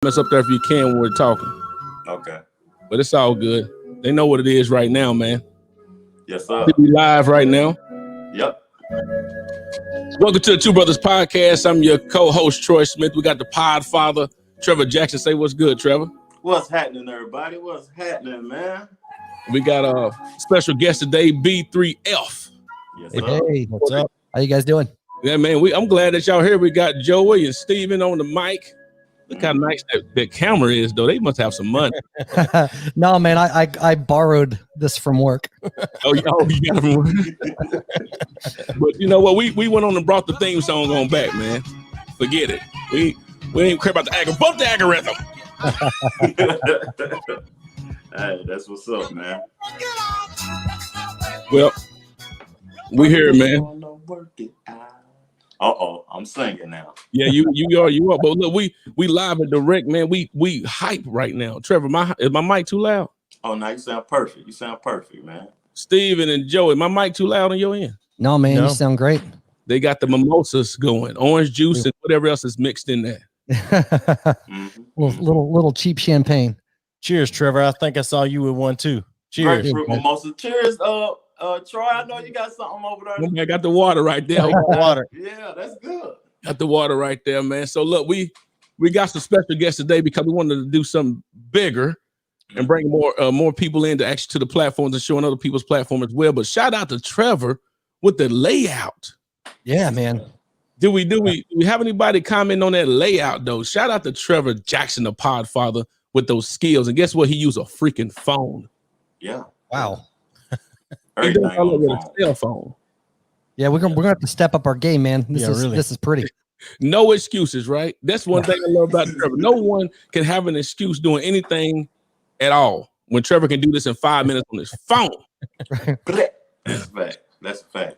us up there if you can when we're talking. Okay. But it's all good. They know what it is right now, man. Yes, sir. We live right now. Yep. Welcome to the Two Brothas Podcast. I'm your co-host, Troy Smith. We got the Podfather, Trevor Jackson. Say what's good, Trevor. What's happening, everybody? What's happening, man? We got a special guest today, B3F. Yes, sir. Hey, what's up? How you guys doing? Yeah, man. I'm glad that y'all here. We got Joey and Steven on the mic. Look how nice that camera is, though. They must have some money. No, man, I borrowed this from work. Oh, you got it from work. But you know what? We went on and brought the theme song on back, man. Forget it. We ain't care about the algorithm. Bump the algorithm. Hey, that's what's up, man. Well, we here, man. I'm singing now. Yeah, you are. But look, we live and direct, man. We hype right now. Trevor, is my mic too loud? Oh, now you sound perfect. You sound perfect, man. Steven and Joey, my mic too loud on your end? No, man, you sound great. They got the mimosas going, orange juice and whatever else is mixed in there. little cheap champagne. Cheers, Trevor. I think I saw you with one too. Cheers. Grapefruit mimosa. Cheers, Troy. I know you got something over there. I got the water right there. Water. Yeah, that's good. Got the water right there, man. So look, we got some special guests today because we wanted to do something bigger and bring more people into actually to the platforms and showing other people's platform as well. But shout out to Trevor with the layout. Yeah, man. Do we have anybody comment on that layout though? Shout out to Trevor Jackson, the Podfather, with those skills. And guess what? He used a freaking phone. Yeah. Wow. He does all of it with a cell phone. Yeah, we're gonna have to step up our game, man. This is pretty. No excuses, right? That's one thing I love about Trevor. No one can have an excuse doing anything at all when Trevor can do this in 5 minutes on his phone. That's a fact. That's a fact.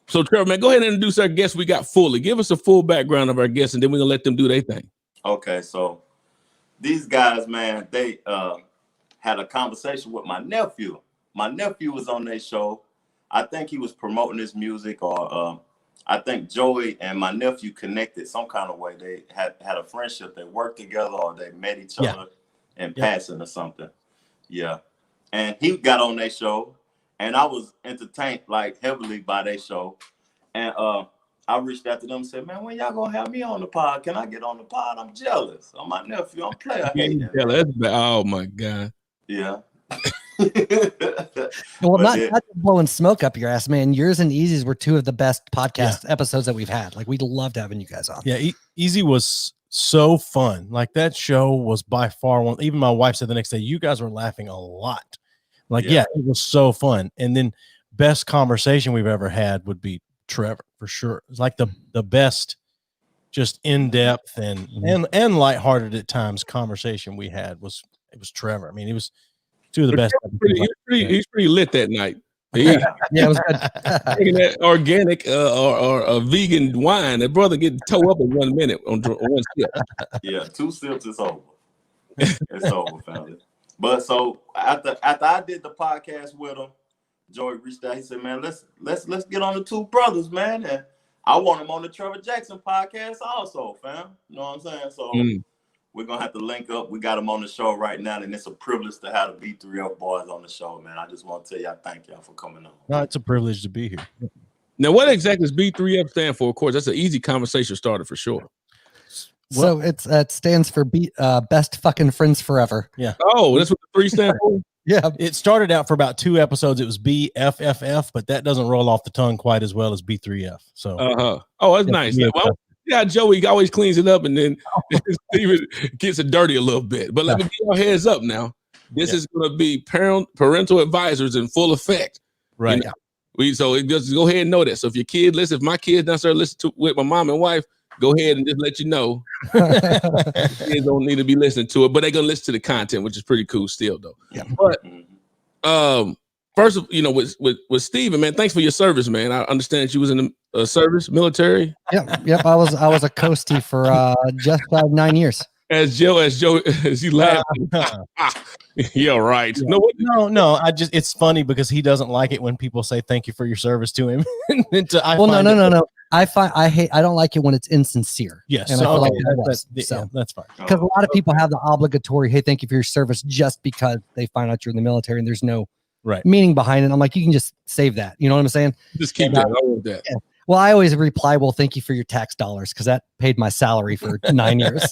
So Trevor, man, go ahead and introduce our guests we got fully. Give us a full background of our guests, and then we're gonna let them do their thing. Okay, so these guys, man, they had a conversation with my nephew. My nephew was on their show. I think he was promoting his music, or I think Joey and my nephew connected some kind of way. They had a friendship. They worked together, or they met each other in passing or something. Yeah. And he got on their show, and I was entertained like heavily by their show. And I reached out to them and said, man, when y'all gonna have me on the pod? Can I get on the pod? I'm jealous. I'm my nephew. I'm player hating. Oh my God. Yeah. Well, not just blowing smoke up your ass, man. Yours and Easy's were two of the best podcast episodes that we've had. Like, we loved having you guys on. Yeah, Easy was so fun. Like, that show was by far one. Even my wife said the next day, you guys were laughing a lot. Like, it was so fun. And then best conversation we've ever had would be Trevor, for sure. It's like the best, just in depth and lighthearted at times conversation we had was Trevor. I mean, it was two of the best. He's pretty lit that night. Yeah, it was good. Taking that organic or a vegan wine, that brother get toe up in 1 minute on one sip. Yeah, 2 sips is over. It's over, family. But so after I did the podcast with him, Joey reached out. He said, "Man, let's get on the Two Brothers, man." And I want him on the Trevor Jackson podcast also, fam. You know what I'm saying? So we're gonna have to link up. We got him on the show right now, and it's a privilege to have the B3F boys on the show, man. I just want to tell y'all thank y'all for coming on. No, it's a privilege to be here. Now, what exactly does B3F stand for? Of course, that's an easy conversation starter for sure. So it stands for Best Fucking Friends Forever. Yeah. Oh, that's what the 3 stand for? Yeah. It started out for about 2 episodes. It was BFFF, but that doesn't roll off the tongue quite as well as B3F. So Oh, that's nice. Well, yeah, Joey always cleans it up, and then Steven gets it dirty a little bit. But let me give y'all heads up now. This is going to be parental advisors in full effect. Right. You know? So just go ahead and know that. So if your kid listen, if my kids downstairs listen to with my mom and wife, go ahead and just let you know. Kids don't need to be listening to it, but they're gonna listen to the content, which is pretty cool still, though. Yeah. But first, with Steven, man, thanks for your service, man. I understand that you was in the service, military. Yep. I was a coastie for just 9 years. As you laugh. Yeah, right. Yeah. No. It's funny because he doesn't like it when people say thank you for your service to him. No. I don't like it when it's insincere. Yes. And I feel like that's fine. Because a lot of people have the obligatory, hey, thank you for your service, just because they find out you're in the military and there's no meaning behind it. I'm like, you can just save that. You know what I'm saying? Just keep that. I want that. Yeah. Well, I always reply, well, thank you for your tax dollars, because that paid my salary for 9 years.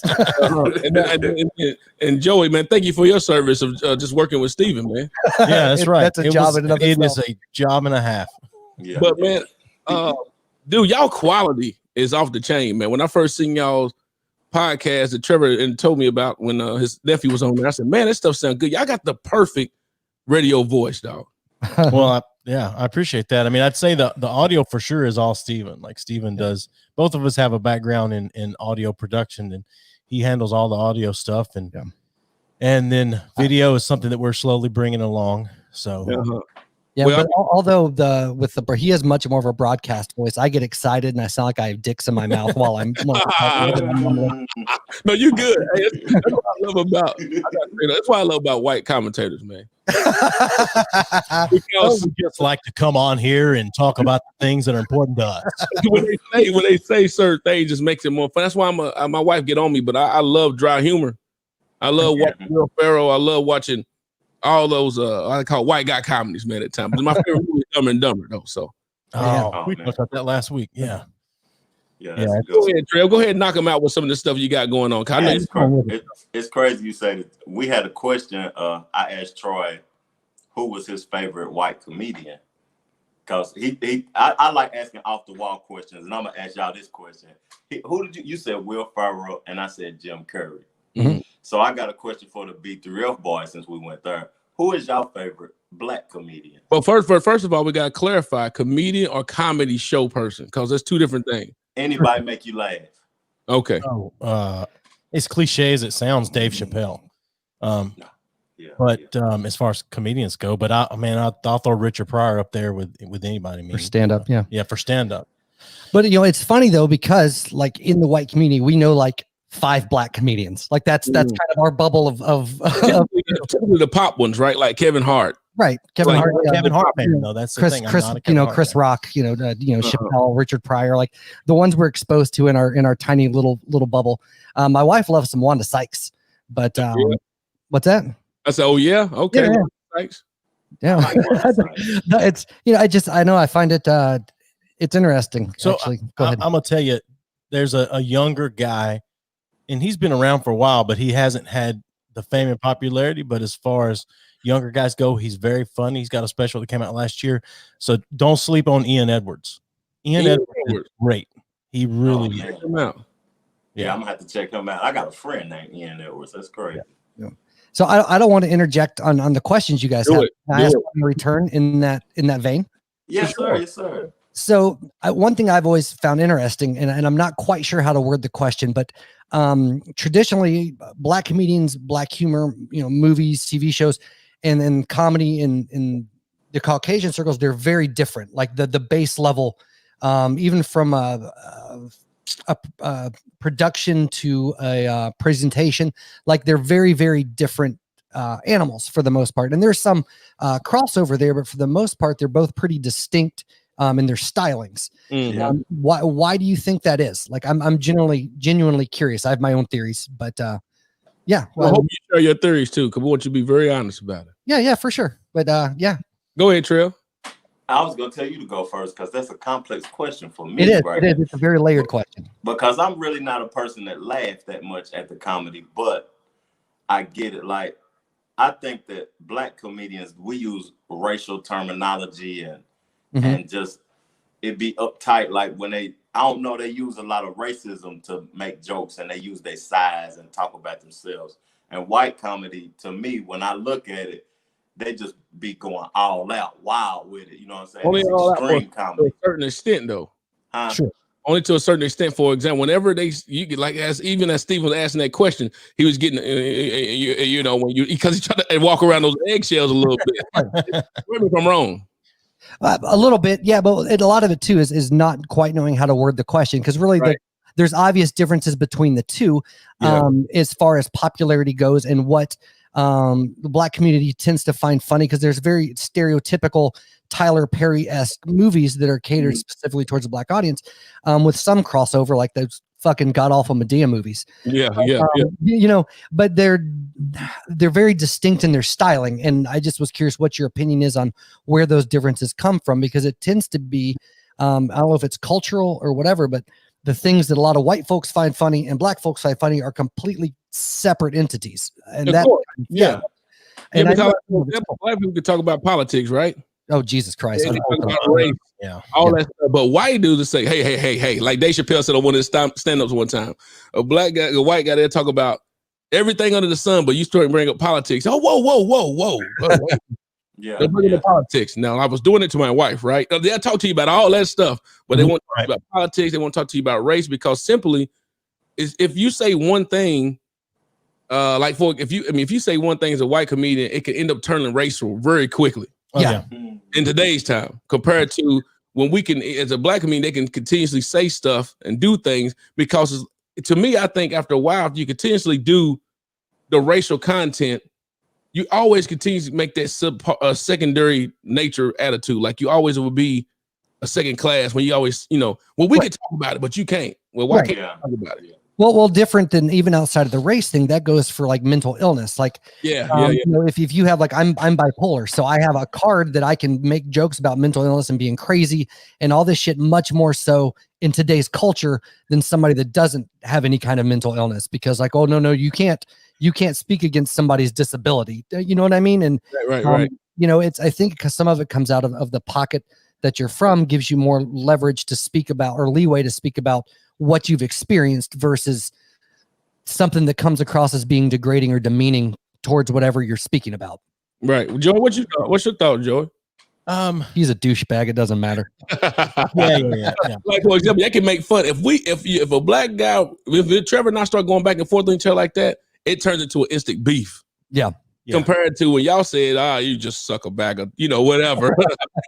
And Joey, man, thank you for your service of just working with Steven, man. Yeah, that's right. That's a job in and of It itself. is a job and a half. Yeah. But man, dude, y'all quality is off the chain, man. When I first seen y'all's podcast that Trevor and told me about when his nephew was on there, I said, man, this stuff sounds good. Y'all got the perfect radio voice, dog. Well, I appreciate that. I mean, I'd say the audio for sure is all Steven. Like Steven does. Both of us have a background in audio production, and he handles all the audio stuff. And then video is something that we're slowly bringing along. So. Yeah, Well, but although he has much more of a broadcast voice, I get excited and I sound like I have dicks in my mouth while I'm. No, you good. Hey, that's what I love about. That's why I love about white commentators, man. Because we just like to come on here and talk about the things that are important to us. when they say certain things, it just makes it more fun. That's why my wife get on me, but I love dry humor. I love watching Will Ferrell. I love watching all those I call white guy comedies, man, at times. My favorite movie is Dumb and Dumber, though. So we talked about that last week. Yeah. Go ahead, Trev. Go ahead and knock them out with some of the stuff you got going on. It's crazy you say that. We had a question. I asked Troy who was his favorite white comedian. Because I like asking off the wall questions, and I'm gonna ask y'all this question. Who did you said Will Ferrell, and I said Jim Carrey. Mm-hmm. So I got a question for the B3F boys since we went there. Who is your favorite black comedian? Well, first of all, we gotta clarify comedian or comedy show person, because that's two different things. Anybody make you laugh? Okay. It's cliche as it sounds, Dave Chappelle. As far as comedians go, but I'll throw Richard Pryor up there with anybody. For stand up, for stand up. But it's funny though, because like in the white community, we know like 5 black comedians. Like that's kind of our bubble of the pop ones, right? Like Kevin Hart. Right. Kevin Hart, man, though. That's Chris, the thing. Chris Rock, Chappelle, Richard Pryor, like the ones we're exposed to in our tiny little bubble. My wife loves some Wanda Sykes, but what's that? I said, oh yeah, okay. Yeah. Thanks. Yeah. No, it's I find it it's interesting. So actually. Go ahead. I'm gonna tell you, there's a younger guy, and he's been around for a while, but he hasn't had the fame and popularity. But as far as younger guys go, he's very funny. He's got a special that came out last year. So don't sleep on Ian Edwards. Ian Edwards is great. He really is. Check him out. Yeah, I'm gonna have to check him out. I got a friend named Ian Edwards. That's crazy. Yeah. So I don't want to interject on the questions you guys have. Can I ask one in return in that vein? Yes, sir. Yes, sir. So one thing I've always found interesting, and I'm not quite sure how to word the question, but traditionally, black comedians, black humor, movies, TV shows, and then comedy in the Caucasian circles, they're very different. Like the base level, even from a production to a presentation, like they're very, very different animals for the most part. And there's some crossover there, but for the most part, they're both pretty distinct in their stylings. Mm-hmm. Why do you think that is? Like, I'm genuinely curious. I have my own theories, but yeah. Well, I hope you share your theories too, because we want you to be very honest about it. Yeah, for sure. But yeah. Go ahead, Trev. I was gonna tell you to go first because that's a complex question for me. It is. Right? It is. It's a very layered question. Because I'm really not a person that laughs that much at the comedy, but I get it. Like, I think that black comedians, we use racial terminology and just it be uptight. Like when they use a lot of racism to make jokes, and they use their size and talk about themselves. And white comedy, to me, when I look at it, they just be going all out, wild with it. You know what I'm saying? Only all out extreme comedy. to a certain extent, though. Sure. Only to a certain extent. For example, whenever you get as Steve was asking that question, he was getting because he tried to walk around those eggshells a little bit. Correct me if I'm wrong. A little bit, yeah, but a lot of it too is not quite knowing how to word the question, because really there's obvious differences between the two as far as popularity goes and what the Black community tends to find funny because there's very stereotypical Tyler Perry-esque movies that are catered specifically towards the Black audience, with some crossover like those fucking god-awful Medea movies. Yeah. You know, but they're very distinct in their styling, and I just was curious what your opinion is on where those differences come from, because it tends to be I don't know if it's cultural or whatever, but the things that a lot of white folks find funny and Black folks find funny are completely separate entities. And that, yeah. And because Black people can talk about politics, right? oh, Jesus Christ. They talk about race, all that stuff. But white dudes say, hey, like Dave Chappelle said on one of his stand-ups one time, a white guy there talk about everything under the sun, but you start to bring up politics. Oh, whoa. Yeah, they're bringing up politics. Now, I was doing it to my wife, right? They'll talk to you about all that stuff, but they won't talk about politics. They won't talk to you about race, because simply is if you say one thing, if you say one thing as a white comedian, it can end up turning racial very quickly. In today's time, compared to when we can, as a Black comedian, they can continuously say stuff and do things, because to me, I think after a while, if you continuously do the racial content, you always continue to make that secondary nature attitude. Like you always will be a second class when you always, we can talk about it, but you can't. Well, why can't you talk about it? Well, different than even outside of the race thing, that goes for like mental illness. Like, you know, if you have like, I'm bipolar, so I have a card that I can make jokes about mental illness and being crazy and all this shit much more so in today's culture than somebody that doesn't have any kind of mental illness, because like, oh no, you can't speak against somebody's disability. You know what I mean? And right. You know, I think because some of it comes out of the pocket that you're from, gives you more leverage to speak about, or leeway to speak about what you've experienced, versus something that comes across as being degrading or demeaning towards whatever you're speaking about. Right. Joe, what's your thought, Joey? He's a douchebag. It doesn't matter. Yeah. Like, for example, they can make fun. If a Black guy, if Trevor and I start going back and forth on each other like that, it turns into an instant beef. Yeah. Compared to when y'all said, you just suck a bag of, whatever.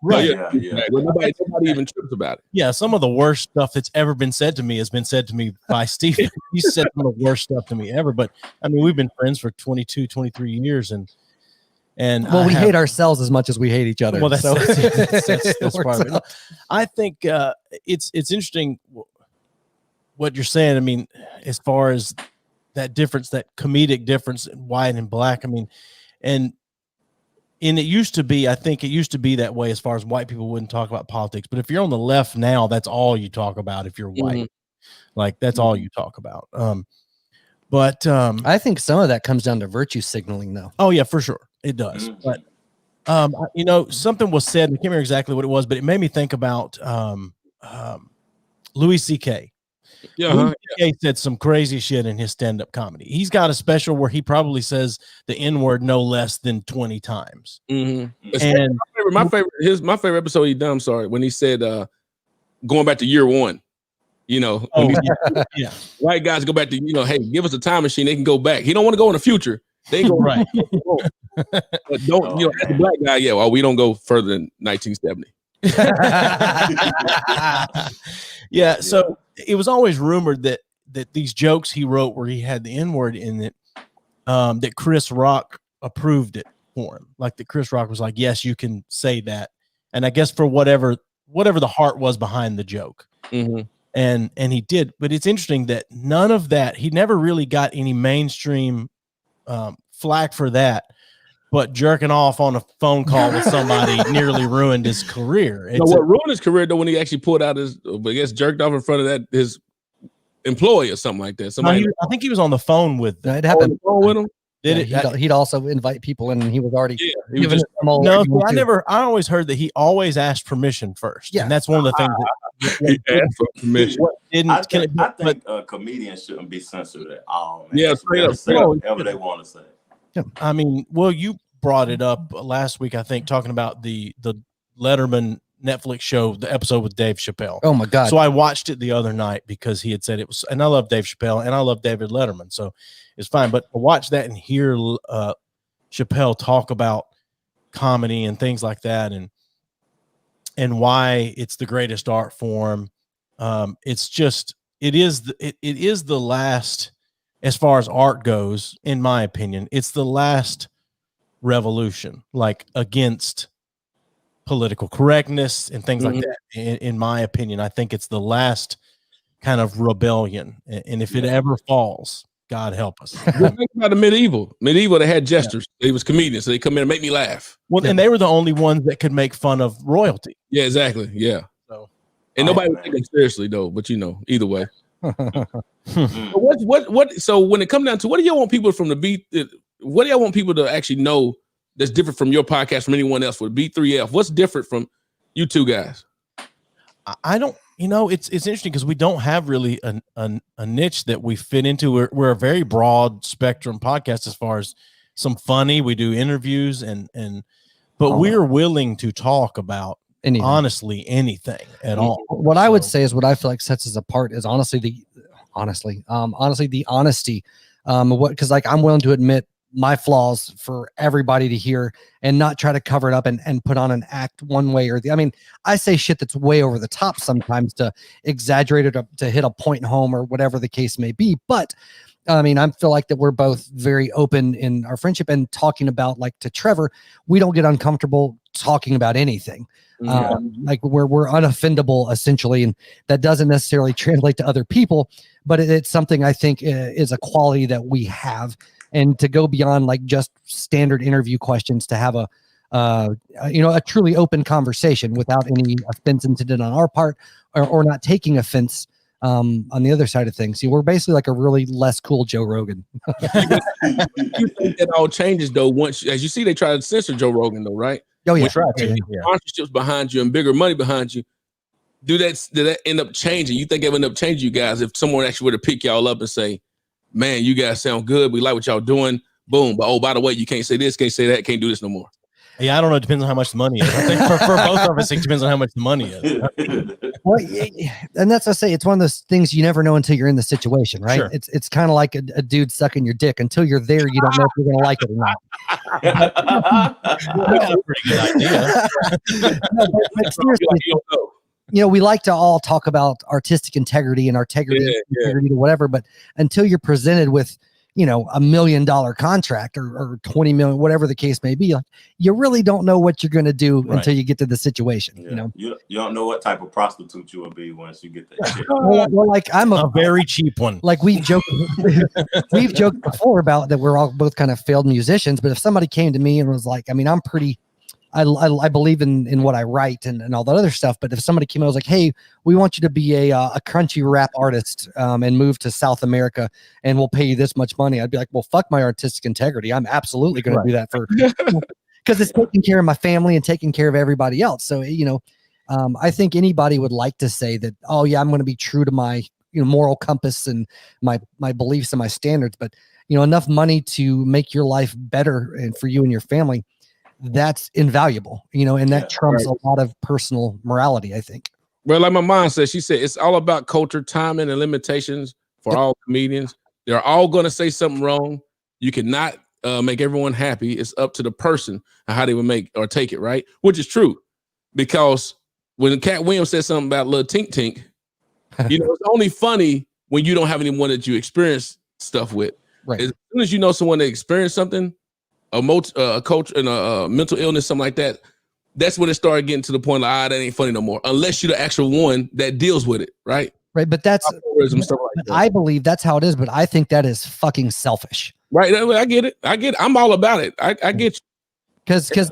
Right. Nobody even trips about it. Yeah, some of the worst stuff that's ever been said to me has been said to me by Stephen. He said some of the worst stuff to me ever. But I mean, we've been friends for 22, 23 years, and we hate ourselves as much as we hate each other. Well, that's part of it. I think it's interesting what you're saying. I mean, as far as that difference, that comedic difference in white and Black. I mean, and it used to be, I think it used to be that way as far as white people wouldn't talk about politics. But if you're on the left now, that's all you talk about. If you're white, like that's all you talk about. But I think some of that comes down to virtue signaling, though. Oh yeah, for sure. It does. But something was said, I can't remember exactly what it was, but it made me think about Louis C.K. Louis C.K. said some crazy shit in his stand-up comedy. He's got a special where he probably says the N-word no less than 20 times. And my favorite episode he done, when he said going back to year one. White guys go back to, hey, give us a time machine, they can go back. He don't want to go in the future. They go right. But don't, as a Black guy, we don't go further than 1970. So it was always rumored that these jokes he wrote where he had the N-word in it, that Chris Rock approved it for him. Like that Chris Rock was like, yes, you can say that. And I guess for whatever the heart was behind the joke. And he did. But it's interesting that none of that, he never really got any mainstream flack for that. But jerking off on a phone call with somebody nearly ruined his career. What ruined his career, though, when he actually pulled out jerked off in front of his employee or something like that. I think he was on the phone with it happened with him. He'd also invite people in, and he was already giving them all. No, I always heard that he always asked permission first. Yeah, and that's one of the things he asked for permission. I think comedians shouldn't be censored at all. Man. Yeah, straight up. Whatever they want to say. Yeah. I mean, well, you brought it up last week, I think, talking about the Letterman Netflix show, the episode with Dave Chappelle. Oh my God. So I watched it the other night because he had said it was, and I love Dave Chappelle and I love David Letterman. So it's fine. But to watch that and hear Chappelle talk about comedy and things like that, and why it's the greatest art form. It's just, it is the last as far as art goes, in my opinion, it's the last revolution, like against political correctness and things like that. In my opinion, I think it's the last kind of rebellion. And if it ever falls, God help us. Think about the medieval. They had jesters. They was comedians, so they come in and make me laugh. Well, and they were the only ones that could make fun of royalty. Yeah, exactly. Yeah. So, and nobody would take it seriously though. But either way. So when it comes down to what do y'all want people from what do y'all want people to actually know that's different from your podcast from anyone else with B3F? What's different from you two guys? I don't, it's interesting because we don't have really a niche that we fit into. We're a very broad spectrum podcast as far as some funny. We do interviews but we're willing to talk about honestly anything at all. What I would say is what I feel like sets us apart is honestly the honesty. Because like I'm willing to admit my flaws for everybody to hear and not try to cover it up and put on an act one way or the. I mean, I say shit that's way over the top sometimes to exaggerate it to hit a point home or whatever the case may be. But I mean, I feel like that we're both very open in our friendship and talking about, like to Trevor, we don't get uncomfortable talking about anything. Like we're unoffendable essentially, and that doesn't necessarily translate to other people, but it's something I think is a quality that we have. And to go beyond like just standard interview questions to have a truly open conversation without any offense intended on our part or not taking offense on the other side of things. We're basically like a really less cool Joe Rogan. You think that all changes though once, as you see, they try to censor Joe Rogan though, right? Oh yeah, sponsorships behind you and bigger money behind you. Did that end up changing? You think it would end up changing you guys if someone actually were to pick y'all up and say, man, you guys sound good. We like what y'all doing. Boom. But by the way, you can't say this, can't say that, can't do this no more. Yeah, I don't know. It depends on how much the money is. I think for both of us, it depends on how much the money is. Well, and that's what I say. It's one of those things you never know until you're in the situation, right? Sure. It's kind of like a dude sucking your dick. Until you're there, you don't know if you're going to like it or not. That's a pretty good idea. But seriously, we like to all talk about artistic integrity and integrity to whatever, but until you're presented with, $1 million contract or 20 million, whatever the case may be, you really don't know what you're going to do until you get to the situation. You don't know what type of prostitute you will be once you get that shit. Well, like I'm a very cheap one. Like we've joked before about that we're all both kind of failed musicians, but if somebody came to me and was like, I mean, I believe in what I write and all that other stuff. But if somebody came out and was like, hey, we want you to be a crunchy rap artist and move to South America and we'll pay you this much money, I'd be like, well, fuck my artistic integrity. I'm absolutely going to do that because it's taking care of my family and taking care of everybody else. So, I think anybody would like to say that, oh yeah, I'm going to be true to my moral compass and my beliefs and my standards. But, enough money to make your life better and for you and your family, that's invaluable, and that trumps a lot of personal morality, I think. Well, like my mom said, she said, it's all about culture, timing, and limitations for all comedians. They're all going to say something wrong. You cannot make everyone happy. It's up to the person and how they would make or take it, right? Which is true. Because when Cat Williams said something about Lil Tink Tink, it's only funny when you don't have anyone that you experience stuff with. Right. As soon as you know someone that experienced something, a coach and a mental illness, something like that, that's when it started getting to the point like, that ain't funny no more, unless you're the actual one that deals with it, right? Right, but that's stuff like that. I believe that's how it is, but I think that is fucking selfish. Right, I get it. I'm all about it. I get you. Because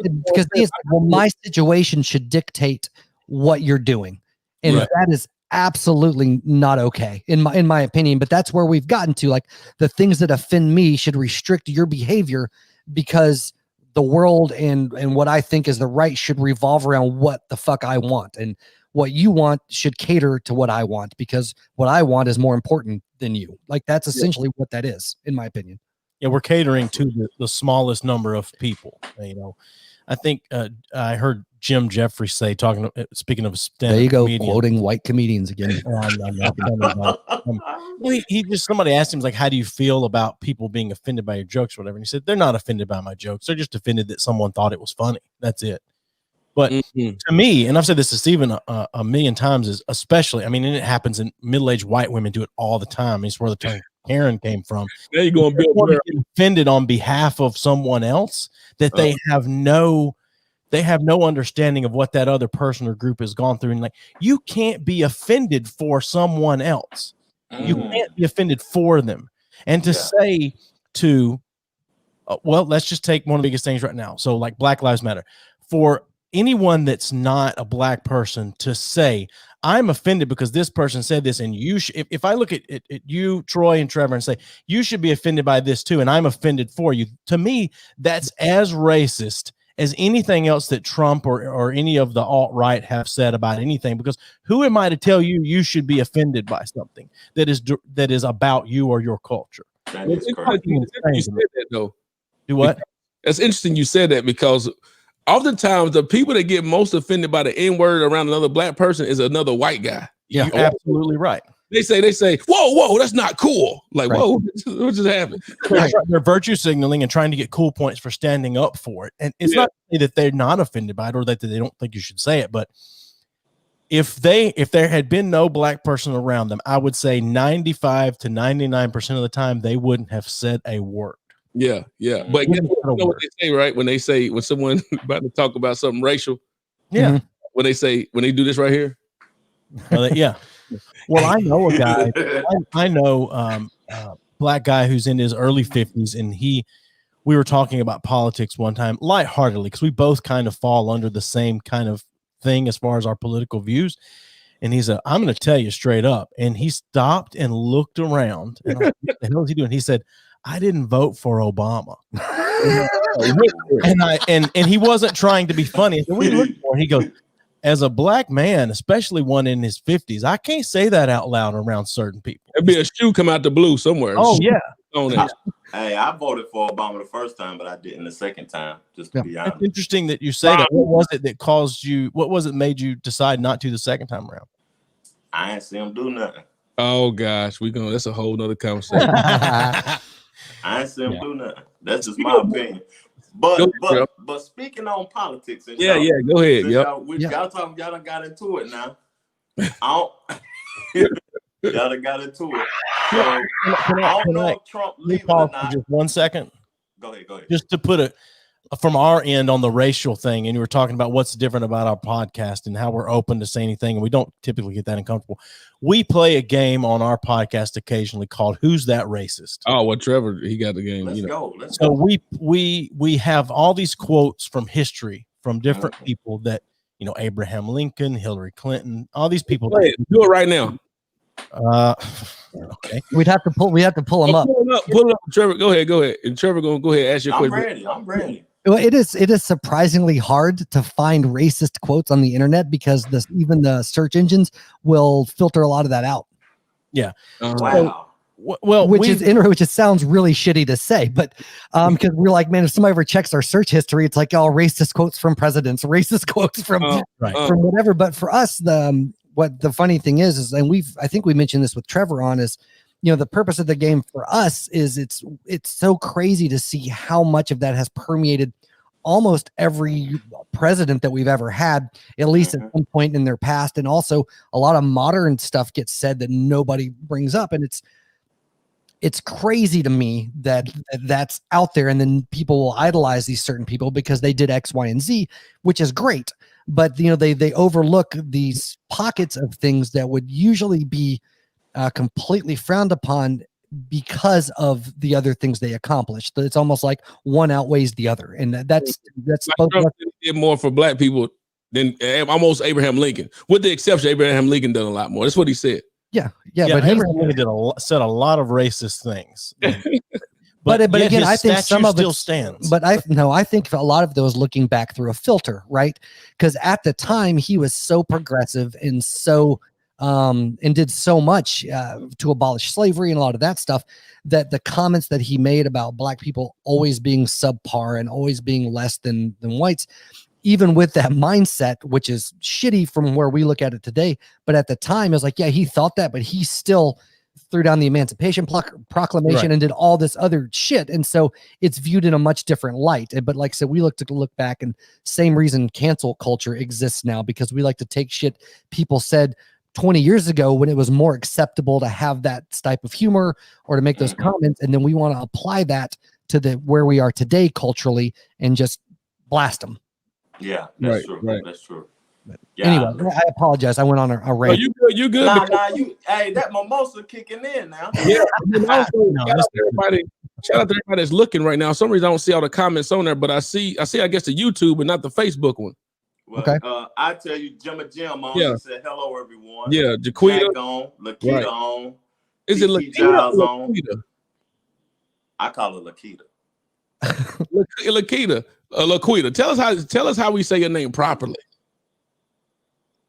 my situation should dictate what you're doing, and that is absolutely not okay in my opinion. But that's where we've gotten to. Like the things that offend me should restrict your behavior, because the world and what I think is the right should revolve around what the fuck I want, and what you want should cater to what I want, because what I want is more important than you. Like that's essentially what that is, in my opinion. Yeah, we're catering to the smallest number of people. I think I heard Jim Jeffries say, speaking of stand-up, there you go, comedian, quoting white comedians again. Somebody asked him, like, how do you feel about people being offended by your jokes or whatever? And he said, they're not offended by my jokes. They're just offended that someone thought it was funny. That's it. But to me, and I've said this to Steven a million times, is especially, and it happens in middle-aged white women do it all the time. It's where the term Karen came from. There you go, Bill. Get offended on behalf of someone else that they have no understanding of what that other person or group has gone through. And like, you can't be offended for someone else. You can't be offended for them. And to say to, well, let's just take one of the biggest things right now. So like Black Lives Matter. For anyone that's not a black person to say, I'm offended because this person said this, and you if I look at you, Troy and Trevor, and say, you should be offended by this too, and I'm offended for you, to me, that's as racist as anything else that Trump or any of the alt-right have said about anything, because who am I to tell you you should be offended by something that is about you or your culture? That is correct. You said that, though. Do what? That's interesting you said that, because oftentimes the people that get most offended by the N-word around another black person is another white guy. Yeah, you're absolutely right. They say, whoa, that's not cool. Like, right. Whoa, what just happened? They're virtue signaling and trying to get cool points for standing up for it. And it's not that they're not offended by it or that they don't think you should say it, but if there had been no black person around them, I would say 95 to 99% of the time they wouldn't have said a word. Yeah. But you know what they say, right? When someone about to talk about something racial, when they do this right here. Well, I know a guy. I know black guy who's in his early 50s, and we were talking about politics one time, lightheartedly, because we both kind of fall under the same kind of thing as far as our political views. And he said, I'm going to tell you straight up. And he stopped and looked around. And I was like, what the hell is he doing? He said, I didn't vote for Obama. and he wasn't trying to be funny. So we looked for, and he goes, as a black man, especially one in his 50s, I can't say that out loud around certain people. There'd be a shoe come out the blue somewhere. Oh, yeah. I voted for Obama the first time, but I didn't the second time, just to be honest. It's interesting that you say that. What was it that made you decide not to the second time around? I ain't see him do nothing. Oh, gosh. That's a whole nother conversation. I ain't see him do nothing. That's just my opinion. But speaking on politics, and go ahead. Y'all done got into it now. Y'all done got into it. So, I don't know if Trump leaving or not. Just 1 second. Go ahead. Just to put it from our end on the racial thing, and you were talking about what's different about our podcast and how we're open to say anything, and we don't typically get that uncomfortable. We play a game on our podcast occasionally called "Who's That Racist?" Oh, well, Trevor, he got the game. Let's go. So we have all these quotes from history from different people that, Abraham Lincoln, Hillary Clinton, all these people. Do it right now. Okay. We'd have to pull them up. Pull it up, Trevor. Go ahead. And Trevor gonna go ahead and ask your question. I'm ready. Well, it is surprisingly hard to find racist quotes on the internet because even the search engines will filter a lot of that out. Yeah. Wow. Well, which sounds really shitty to say, but because we're like, man, if somebody ever checks our search history, it's like all racist quotes from presidents, racist quotes from whatever. But for us, what the funny thing is, and I think we mentioned this with Trevor is, the purpose of the game for us is it's so crazy to see how much of that has permeated almost every president that we've ever had, at least at some point in their past. And also a lot of modern stuff gets said that nobody brings up. And it's crazy to me that that's out there. And then people will idolize these certain people because they did X, Y, and Z, which is great. But, they overlook these pockets of things that would usually be completely frowned upon because of the other things they accomplished. It's almost like one outweighs the other. And that's did more for black people than almost Abraham Lincoln. With the exception, Abraham Lincoln done a lot more. That's what he said. Yeah. But Abraham Lincoln said a lot of racist things. But again, I think some of it still stands. But I think a lot of those looking back through a filter, right? Because at the time he was so progressive and so and did so much to abolish slavery and a lot of that stuff, that the comments that he made about black people always being subpar and always being less than whites, even with that mindset, which is shitty from where we look at it today. But at the time, it was like, yeah, he thought that, but he still threw down the Emancipation Proclamation and did all this other shit. And so it's viewed in a much different light. But like I said, we look back, and same reason cancel culture exists now, because we like to take shit people said 20 years ago when it was more acceptable to have that type of humor or to make those comments. And then we want to apply that to where we are today culturally and just blast them. Yeah, that's true. Right. That's true. Yeah. Anyway, I apologize. I went on a rant. Oh, you good? Hey, that mimosa kicking in now. Yeah. Shout out to everybody that's looking right now. For some reason I don't see all the comments on there, but I see. I guess the YouTube, but not the Facebook one. Well, okay. I tell you, Jim on. He said hello, everyone. Yeah, Jaquita on, Lakita on. Is it Lakita or Lakita? I call her Lakita. Lakita, Laquita. Tell us how we say your name properly.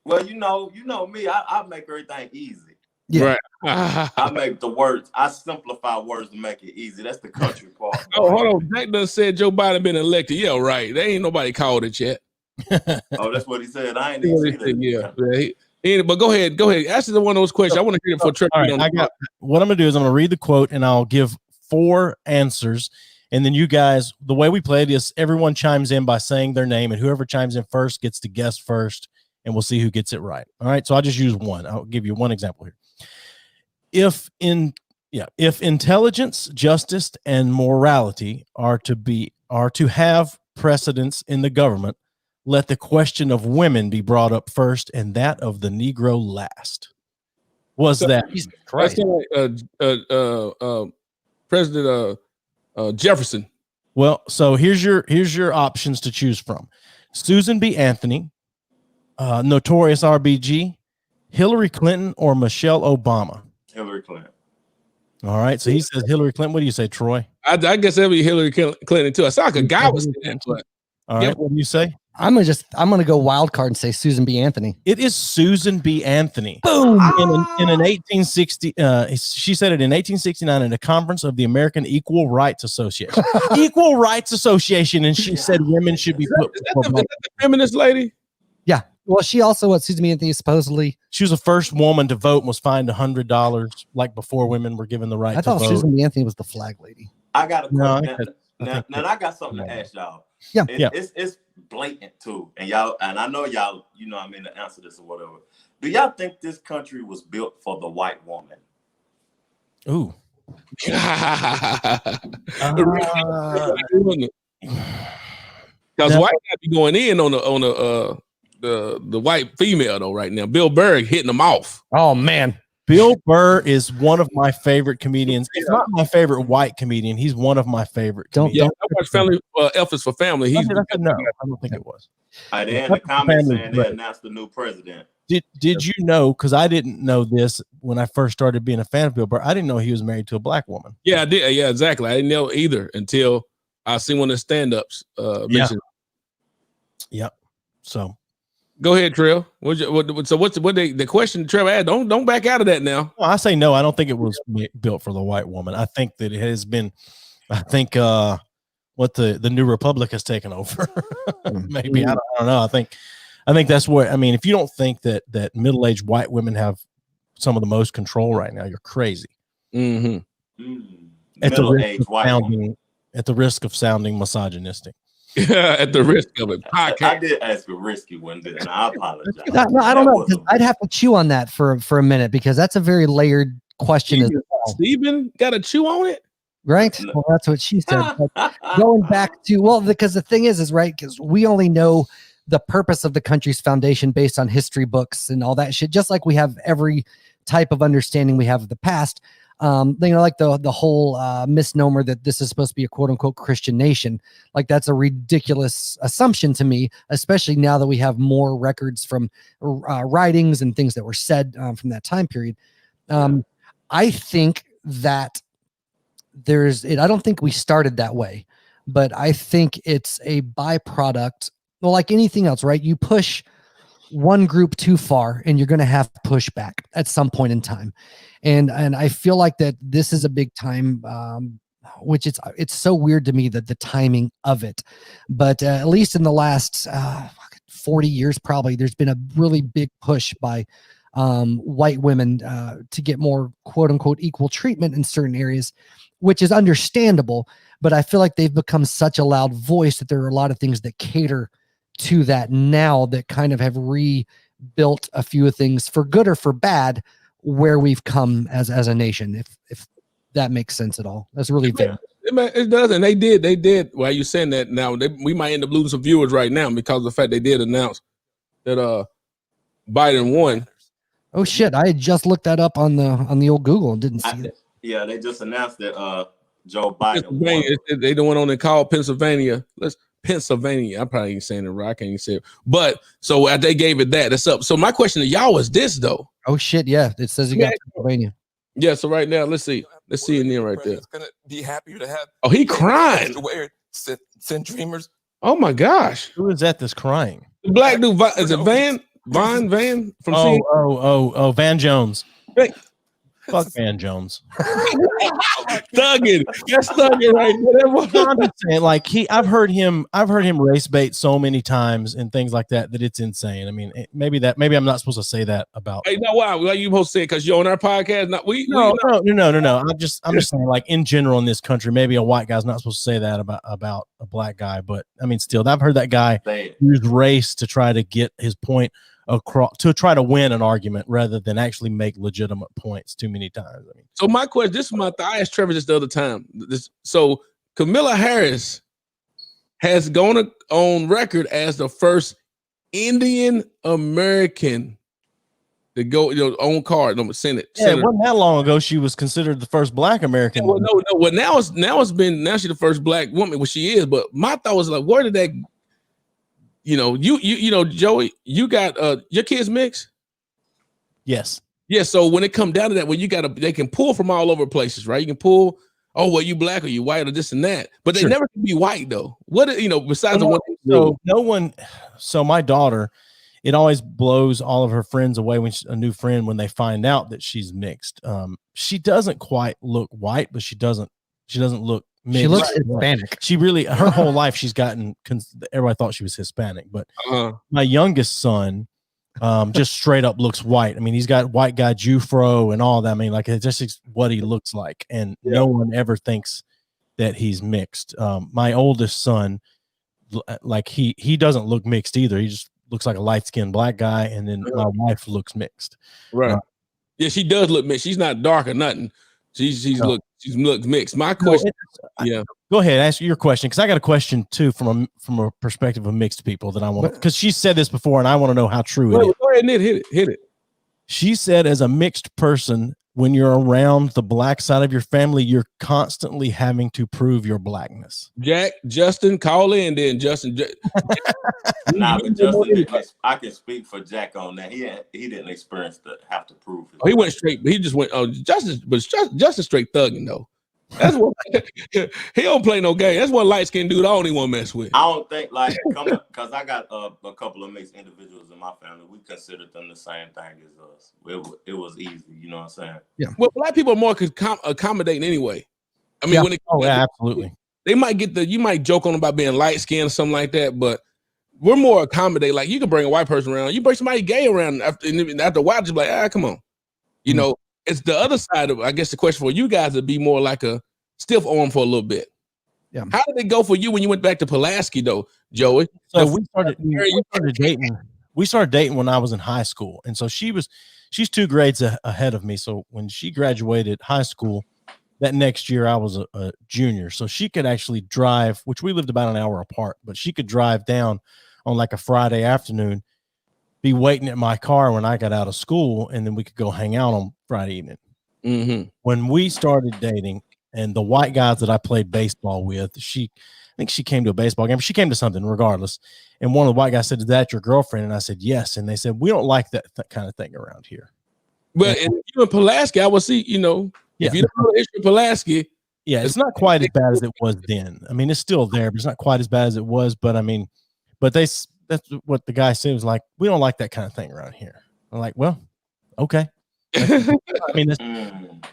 Well, you know me. I make everything easy. Yeah. Right. I make the words. I simplify words to make it easy. That's the country part. Oh, hold on. Jack done said Joe Biden been elected. Yeah, right. There ain't nobody called it yet. Oh, that's what he said. I ain't even see that. Yeah. But go ahead. Ask one of those questions. I want to hear it for Trevor. Right, what I'm gonna do is I'm gonna read the quote and I'll give 4 answers. And then you guys, the way we play this, everyone chimes in by saying their name, and whoever chimes in first gets to guess first, and we'll see who gets it right. All right. So I'll just use one. I'll give you one example here. If intelligence, justice, and morality are to have precedence in the government, let the question of women be brought up first, and that of the Negro last. Was that correct? President Jefferson. Well, so here's your options to choose from: Susan B. Anthony, Notorious RBG, Hillary Clinton, or Michelle Obama. Hillary Clinton. All right, so he says Hillary Clinton. What do you say, Troy? I guess that'd be Hillary Clinton too. I saw like a guy was saying that. All right, what do you say? I'm gonna go wild card and say Susan B. Anthony. It is Susan B. Anthony. Boom. In an 1860, she said it in 1869 at a conference of the American Equal Rights Association. Equal Rights Association, and she said women should be put. Is that the feminist lady? Yeah. Well, she also Susan B. Anthony supposedly she was the first woman to vote and was fined $100, like before women were given the right to vote. I thought Susan B. Anthony was the flag lady. I got a question. Now I got something to ask y'all. Yeah. It's blatant too, and I know y'all, to answer this or whatever. Do y'all think this country was built for the white woman? Ooh. Because white guy be going in on the white female though right now. Bill Burr hitting them off. Oh man. Bill Burr is one of my favorite comedians. He's not my favorite white comedian. He's one of my favorite. I watch Family F is for Family. No, I don't think it was. They in the comments saying they announced the new president. Did you know? Because I didn't know this when I first started being a fan of Bill Burr. I didn't know he was married to a black woman. Yeah, I did. Yeah, exactly. I didn't know either until I seen one of the stand-ups mention. Yep. So. Go ahead, Trell. The question Trevor asked? Don't back out of that now. Well, I say no. I don't think it was built for the white woman. I think that it has been. I think what the New Republic has taken over. Maybe I don't know. I think that's what I mean. If you don't think that middle-aged white women have some of the most control right now, you're crazy. Mm-hmm. At the risk of sounding misogynistic. At the risk of it. I did ask a risky one, and I apologize. No, I don't know. I'd have to chew on that for a minute because that's a very layered question. Stephen got to chew on it, right? Well, that's what she said. But going back to because the thing is right, because we only know the purpose of the country's foundation based on history books and all that shit. Just like we have every type of understanding we have of the past. Like the whole misnomer that this is supposed to be a quote unquote Christian nation. Like that's a ridiculous assumption to me, especially now that we have more records from writings and things that were said from that time period. I think that I don't think we started that way, but I think it's a byproduct. Well, like anything else, right? You push one group too far and you're going to have pushback at some point in time. And I feel like that this is a big time, which it's so weird to me that the timing of it, but at least in the last 40 years, probably there's been a really big push by white women to get more quote unquote equal treatment in certain areas, which is understandable. But I feel like they've become such a loud voice that there are a lot of things that cater to that now that kind of have built a few things for good or for bad where we've come as a nation, if that makes sense at all. That's really vague. It does, and they did. Why you saying that now? We might end up losing some viewers right now because of the fact they did announce that Biden won. Oh shit! I had just looked that up on the old Google and didn't see it. Yeah, they just announced that Joe Biden won. They the one on the call Pennsylvania. Pennsylvania. I'm probably ain't saying it right. I can't even say it. But so they gave it that. That's up. So my question to y'all is this though. Oh shit! Yeah, it says you got Pennsylvania. Yeah. So right now, let's see in there right there. It's gonna be happy to have. Oh, he crying. Send dreamers. Oh my gosh! Who is that that's crying? The black dude is it Van from? Van Jones. Fuck Van Jones. Thugging. That's thugging right there. I'm just saying, like I've heard him race bait so many times and things like that it's insane. I mean, maybe I'm not supposed to say that about. Hey, no, why? Why you supposed to say it? Because you're on our podcast? No. I'm just saying, like in general in this country, maybe a white guy's not supposed to say that about a black guy. But I mean, still, I've heard that guy use race to try to get his point across, to try to win an argument rather than actually make legitimate points too many times. I mean, so my question, I asked Trevor just the other time. So Kamala Harris has gone on record as the first Indian American to go, on card, Senate. Yeah, it wasn't that long ago she was considered the first black American. Yeah, well, no. Well, now she's the first black woman. Well, she is, but my thought was like, where did that? Joey, you got your kids mixed? Yes. Yeah. So when it come down to that, they can pull from all over places, right? You can pull, you black or you white or this and that, but they never can be white though. Besides so my daughter, it always blows all of her friends away a new friend when they find out that she's mixed. She doesn't quite look white, but she doesn't look mixed. She looks Hispanic. She really, her whole life she's gotten, everybody thought she was Hispanic, but my youngest son just straight up looks white. I mean, he's got white guy Jufro and all that. I mean, like it's just what he looks like. And no one ever thinks that he's mixed. My oldest son, like he doesn't look mixed either. He just looks like a light-skinned black guy. And then my wife looks mixed. Right. Yeah, she does look mixed. She's not dark or nothing. She's looks mixed. My question, Go ahead, ask your question, because I got a question too from a perspective of mixed people that I want, because she said this before and I want to know how true it is. Go ahead and hit it. She said, as a mixed person, when you're around the black side of your family, you're constantly having to prove your blackness. Justin, call in then. Justin. But Justin, I can speak for Jack on that. He didn't experience to have to prove it. He went straight. He just went. Justin straight thugging though. That's what he don't play no game. That's one light skinned dude I don't even want to mess with. I don't think because I got a couple of mixed individuals in my family. We considered them the same thing as us. It was easy, you know what I'm saying? Yeah. Well, black people are more accommodating anyway. I mean, absolutely. They might you might joke on about being light skinned or something like that, but we're more accommodating. Like you can bring a white person around, you bring somebody gay around after a while, just like, come on, It's the other side of, I guess the question for you guys would be more like a stiff arm for a little bit. Yeah. How did it go for you when you went back to Pulaski though, Joey? So we started dating. We started dating when I was in high school. And so she's 2 grades ahead of me. So when she graduated high school, that next year I was a junior. So she could actually drive, which we lived about an hour apart, but she could drive down on like a Friday afternoon, be waiting at my car when I got out of school, and then we could go hang out on Friday evening. Mm-hmm. When we started dating, and the white guys that I played baseball with, I think she came to a baseball game. She came to something regardless. And one of the white guys said, "Is that your girlfriend?" And I said, "Yes." And they said, "We don't like that kind of thing around here." But and you in Pulaski, I will see, if you don't know the history of Pulaski. Yeah, it's not quite as bad as it was then. I mean, it's still there, but it's not quite as bad as it was. But I mean, that's what the guy said, was like, "We don't like that kind of thing around here." I'm like, well, okay. I mean,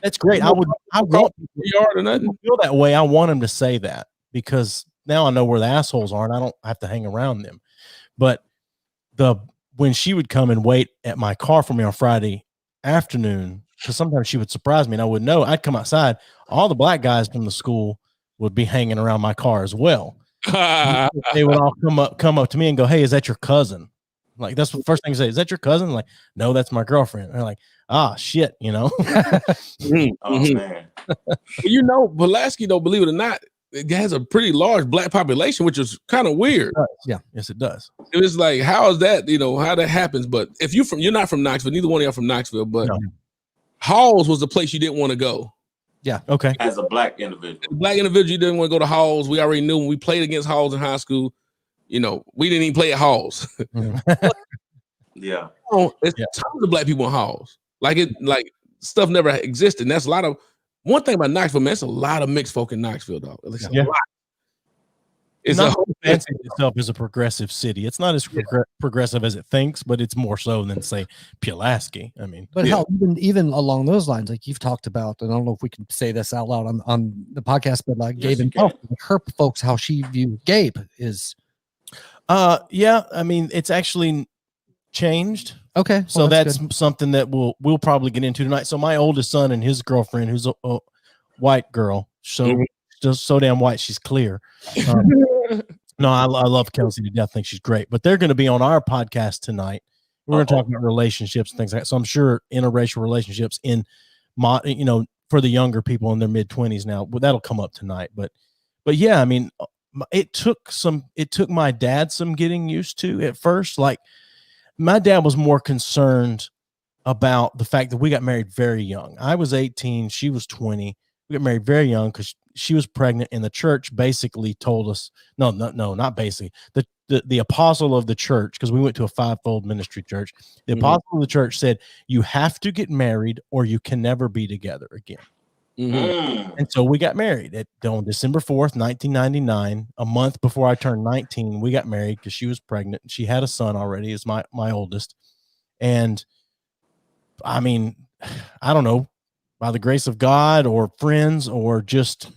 that's great. I want people to feel that way. I want them to say that, because now I know where the assholes are and I don't have to hang around them. But when she would come and wait at my car for me on Friday afternoon, because sometimes she would surprise me and I wouldn't know. I'd come outside. All the black guys from the school would be hanging around my car as well. They would all come up to me and go, "Hey, is that your cousin?" Like that's the first thing you say. Is that your cousin? Like, no, that's my girlfriend. And they're like, shit, you know. Oh man. You know, Pulaski, though, believe it or not, it has a pretty large black population, which is kind of weird. Yeah, yes, it does. It was like, how is that? You know, how that happens? But if you're not from Knoxville, neither one of y'all from Knoxville, but No. Halls was the place you didn't want to go. Yeah. Okay. As a black individual. Black individual, you didn't want to go to Halls. We already knew when we played against Halls in high school. You know, we didn't even play at Halls. Yeah. It's tons of black people in Halls. Like stuff never existed. And that's a lot of one thing about Knoxville, man. It's a lot of mixed folk in Knoxville, dog. It's a lot. It's not fancy itself is a progressive city. It's not as progressive as it thinks, but it's more so than say Pulaski. I mean, but hell, even along those lines, like you've talked about, and I don't know if we can say this out loud on the podcast, but like Gabe and her folks, how she viewed Gabe is. Yeah, I mean, it's actually changed. Okay, well, so that's something that we'll probably get into tonight. So my oldest son and his girlfriend, who's a white girl, so damn white, she's clear. No, I love Kelsey to death. I think she's great. But they're going to be on our podcast tonight. We're going to talk about relationships and things like that. So I'm sure interracial relationships for the younger people in their mid-20s now, that'll come up tonight. But yeah, I mean, it took my dad some getting used to at first. Like my dad was more concerned about the fact that we got married very young. I was 18, she was 20. We got married very young because she was pregnant, and the church basically told us, no, not basically. The apostle of the church, because we went to a fivefold ministry church, the apostle of the church said, you have to get married or you can never be together again. And so we got married on December 4th, 1999, a month before I turned 19. We got married because she was pregnant. She had a son already, is my oldest. And I mean, I don't know, by the grace of God or friends or just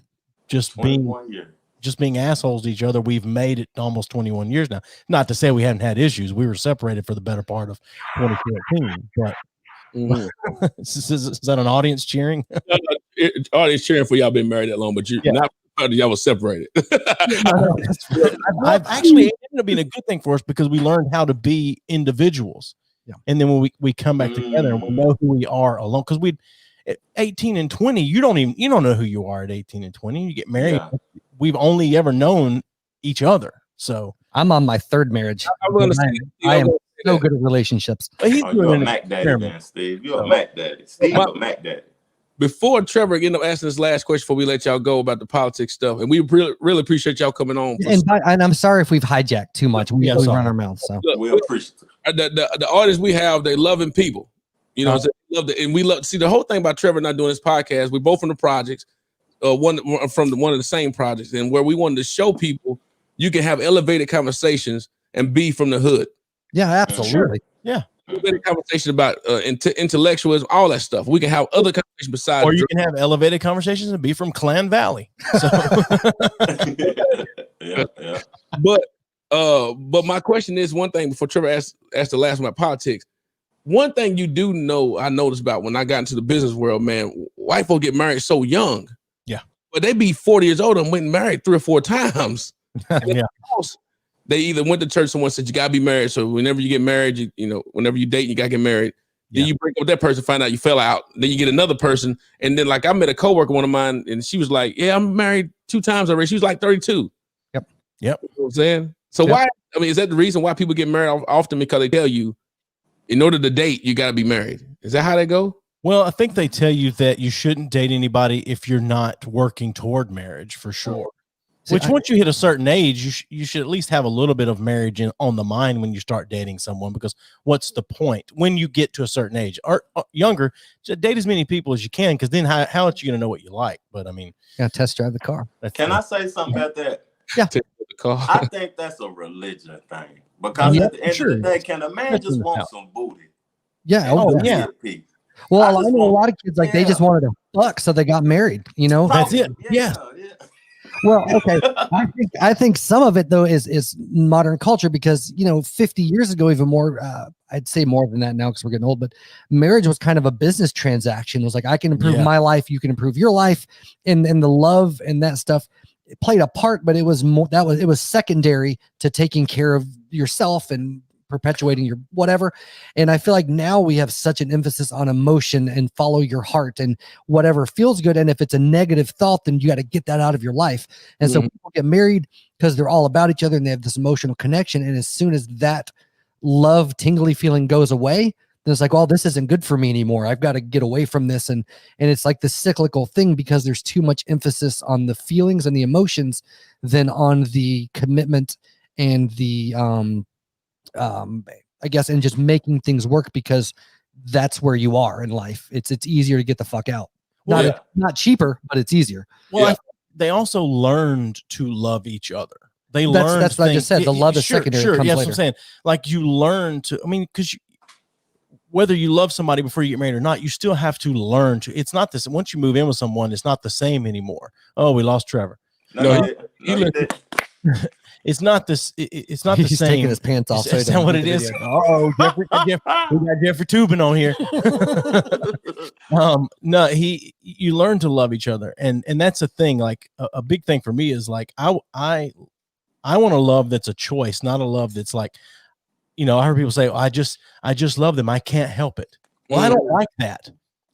being assholes to each other, we've made it almost 21 years now. Not to say we hadn't had issues. We were separated for the better part of 2014, but is that an audience cheering? Audience cheering for y'all been married that long, but you're not y'all was separated. I've actually it ended up being a good thing for us because we learned how to be individuals. Yeah. And then when we come back together and we know who we are alone, because at 18 and 20, you don't know who you are at 18 and 20. You get married. Yeah. We've only ever known each other. So I'm on my third marriage. I am so good at relationships. You're a Mac Daddy then, Steve. You're a Mac Daddy. Steve, a Mac Daddy. Before Trevor ended up asking this last question before we let y'all go about the politics stuff, and we really appreciate y'all coming on. And I'm sorry if we've hijacked too much. We run our mouths. So we appreciate it. The audience we have, they loving people. You know, love it, and we love. See, the whole thing about Trevor not doing this podcast, we both from the projects, one from one of the same projects, and where we wanted to show people you can have elevated conversations and be from the hood. Yeah, absolutely. Sure. Yeah, elevated conversation about intellectualism, all that stuff. We can have other conversations besides, or you can have elevated conversations and be from Clan Valley. So. yeah. But my question is one thing before Trevor asked the last one about politics. One thing you do know, I noticed about when I got into the business world, man, white folk get married so young. Yeah. But they be 40 years old and went married 3 or 4 times. Yeah. They either went to church, someone said, you gotta be married. So whenever you get married, whenever you date, you gotta get married. Then you break up with that person, find out you fell out. Then you get another person. And then like I met a coworker, one of mine, and she was like, yeah, I'm married 2 times already. She was like 32. Yep. You know what I'm saying? So why, is that the reason why people get married often? Because they tell you, in order to date, you got to be married. Is that how they go? Well, I think they tell you that you shouldn't date anybody if you're not working toward marriage, for sure. Once you hit a certain age, you should at least have a little bit of marriage on the mind when you start dating someone, because what's the point when you get to a certain age or younger? Just date as many people as you can, because then how else are you going to know what you like? But I mean, test drive the car. Can I say something about that? Yeah. I think that's a religion thing. Because at the end of the day, can a man just want some booty? Yeah. Yeah. Well, I know a lot of kids they just wanted to fuck, so they got married. That's it. Yeah. Well, okay. I think some of it though is modern culture, because 50 years ago, even more. I'd say more than that now because we're getting old. But marriage was kind of a business transaction. It was like, I can improve my life, you can improve your life, and the love and that stuff. It played a part, but it was more it was secondary to taking care of yourself and perpetuating your whatever. And I feel like now we have such an emphasis on emotion and follow your heart and whatever feels good. And if it's a negative thought, then you got to get that out of your life. And so people get married because they're all about each other and they have this emotional connection. And as soon as that love tingly feeling goes away, then it's like, well, this isn't good for me anymore. I've got to get away from this. And it's like the cyclical thing because there's too much emphasis on the feelings and the emotions than on the commitment and the I guess, and just making things work because that's where you are in life. It's easier to get the fuck out. Not cheaper, but it's easier. Well, they also learned to love each other. That's what I just said. The love is secondary. Sure, comes yes, later. I'm saying. Like you learn to. I mean, because whether you love somebody before you get married or not, you still have to learn to. It's not this. Once you move in with someone, it's not the same anymore. Oh, we lost Trevor. It's not this. It's not the He's same. taking his pants off. Is that what it is? Oh, Jeffrey, we got Jeffrey Tubin on here. No, you learn to love each other, and that's a thing. Like a big thing for me is like I want a love that's a choice, not a love that's like, I heard people say, oh, I just love them. I can't help it. Well, I don't like that.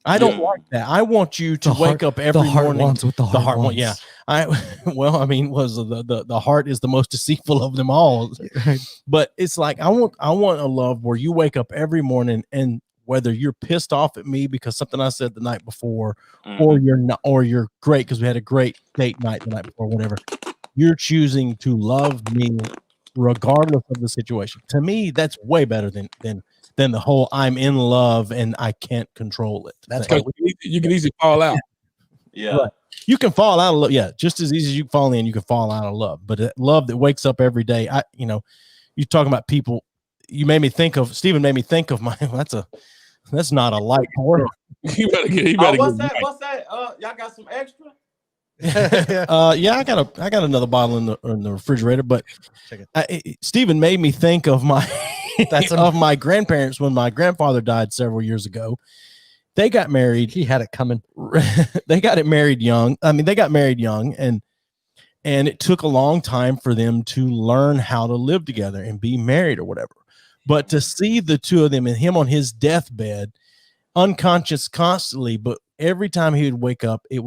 I don't like that. I want you to wake up every morning. Wants what the heart wants. Yeah. The heart is the most deceitful of them all. But it's like I want a love where you wake up every morning and whether you're pissed off at me because something I said the night before, or you're not, or you're great because we had a great date night the night before, whatever, you're choosing to love me regardless of the situation. To me, that's way better than the whole I'm in love and I can't control it. That's because you can easily fall out. Yeah. But you can fall out of love. Yeah. Just as easy as you fall in, you can fall out of love. But love that wakes up every day. You're talking about people. Stephen made me think of that's not a light word. You better get what's that? Y'all got some extra? Yeah, I got another bottle in the refrigerator, but Stephen made me think of my my grandparents when my grandfather died several years ago. They got married. He had it coming. They got married young, and it took a long time for them to learn how to live together and be married or whatever. But to see the two of them and him on his deathbed, unconscious constantly, but every time he would wake up, he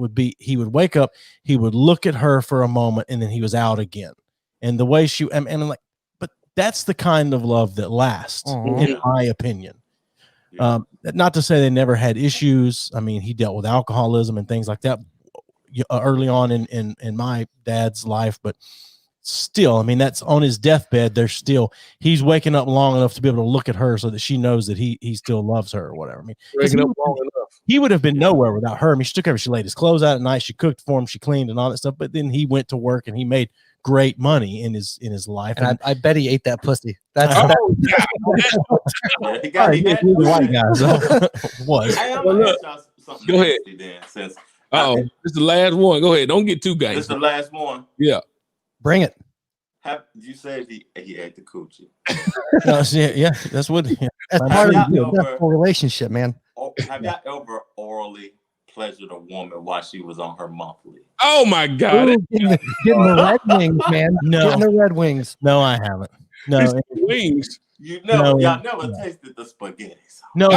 would look at her for a moment, and then he was out again. And the way and I'm like, but that's the kind of love that lasts, in my opinion. Not to say they never had issues. I mean, he dealt with alcoholism and things like that early on in my dad's life, but still, I mean, that's on his deathbed. He's waking up long enough to be able to look at her so that she knows that he still loves her or whatever. I mean, he would have been nowhere without her. I mean, she took care of, she laid his clothes out at night. She cooked for him. She cleaned and all that stuff. But then he went to work and he made great money in his life. And I bet he ate that pussy. He got white guys. Was. Hey, I'm gonna ask y'all something. Go ahead. Then, since this is the last one. Go ahead. Don't get too gay. This is the last one. Yeah. Bring it. You said he ate the coochie. Yeah, that's what. That's part of the relationship, man. Have y'all ever orally pleasured a woman while she was on her monthly? Oh my God! Ooh, getting the Red Wings, man. No. Getting the Red Wings. No, I haven't. No wings. Y'all never tasted the spaghetti. No.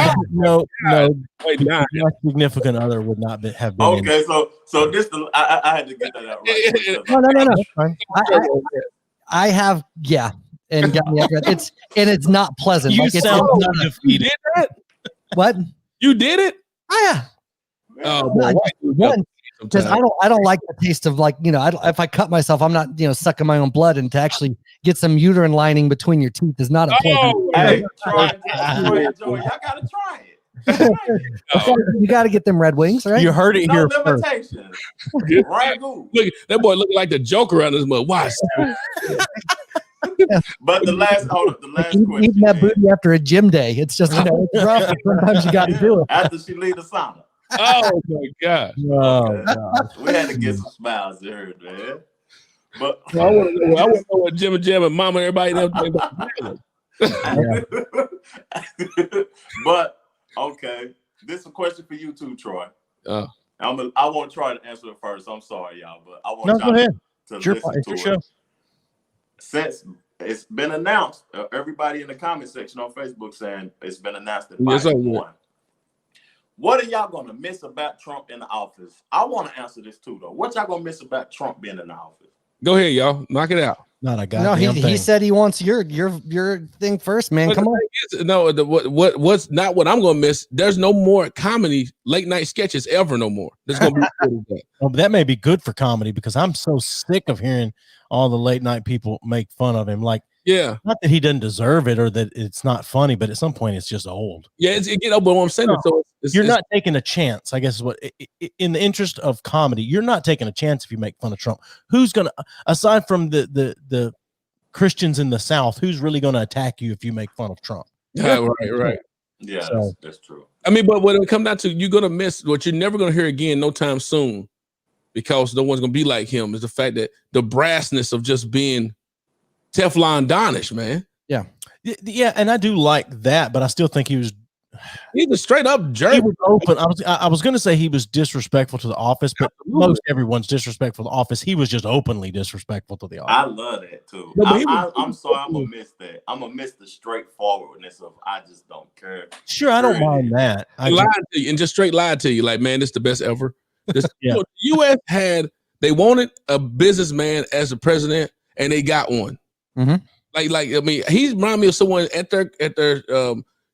Wait, nah. My significant other would not have been. Okay, so this I had to get that out right. No. I have, and got me. It's not pleasant. You sound You did that? What? You did it? Oh, Oh, boy. Because I don't like the taste of, like, if I cut myself, I'm not sucking my own blood, and to actually get some uterine lining between your teeth is not a pleasure. Hey, try it, Joey. Y'all gotta try it. You got to get them Red Wings, right? You heard it here first. Limitations. Ragu. Look, that boy looking like the Joker on his mother. Watch. But the last question. Eating that booty after a gym day. It's just, it's rough. But sometimes you got to do it. After she leave the sauna. Oh my God. Oh, God. We had to get some smiles there, man. But I want to know what Jim and Jam and Mama, everybody else think about. But okay, this is a question for you too, Troy. I want Troy to answer it first. I'm sorry, y'all, but I want y'all go ahead. to Sure, listen to it. show. Since It's been announced. Everybody in the comment section on Facebook saying it's been announced that Yes, Biden won. What are y'all gonna miss about Trump in the office? I want to answer this too, though. What y'all gonna miss about Trump being in the office? Go ahead, y'all. Knock it out. Not a No, goddamn thing. he said he wants your thing first, man. But Come the on. thing is, no, what's not what I'm gonna miss? There's no more comedy late night sketches ever no more. There's gonna be Well, but that may be good for comedy because I'm so sick of hearing all the late night people make fun of him. Like, yeah, not that he doesn't deserve it or that it's not funny, but at some point it's just old. yeah. But what I'm saying is, so You're not taking a chance, I guess is what, in the interest of comedy, you're not taking a chance if you make fun of Trump. Who's gonna, aside from the Christians in the South, who's really gonna attack you if you make fun of Trump? right. Yeah, So- that's true. I mean, but when it comes down to, you're gonna miss what you're never gonna hear again, no time soon, because no one's gonna be like him. Is the fact that the brassness of just being Teflon Donish, man. Yeah, and I do like that, but I still think he's a straight up jerk. he was open. I was going to say he was disrespectful to the office, but most everyone's disrespectful to the office. He was just openly disrespectful to the office. I love that too. No, but I'm sorry, I'm gonna miss that. I'm gonna miss the straightforwardness of I just don't care. Sure, I don't mind that. Lied to you and just straight lied to you, like, man, this is the best ever. This, Yeah. the U.S. they wanted a businessman as the president, and they got one. Mhm. Like I mean, he's reminded me of someone at their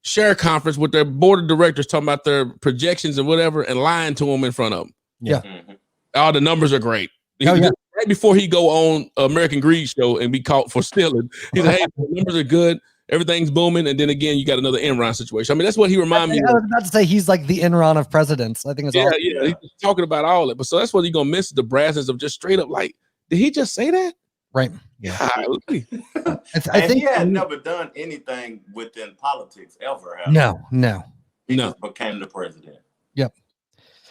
share conference with their board of directors talking about their projections and whatever, and lying to them in front of them. Yeah. Mhm. All the numbers are great. Oh, yeah. Right before he go on American Greed show and be caught for stealing, he's like, "Hey, the numbers are good, everything's booming," and then again, you got another Enron situation. I mean, that's what he reminded me I of. was about to say he's like the Enron of presidents. I think it's awesome. Yeah, he's talking about all it. But so that's what you're gonna miss, the brassness of just straight up like, did he just say that? Right. Golly. I And think he had never done anything within politics ever. Have he? no. He No. just became the president.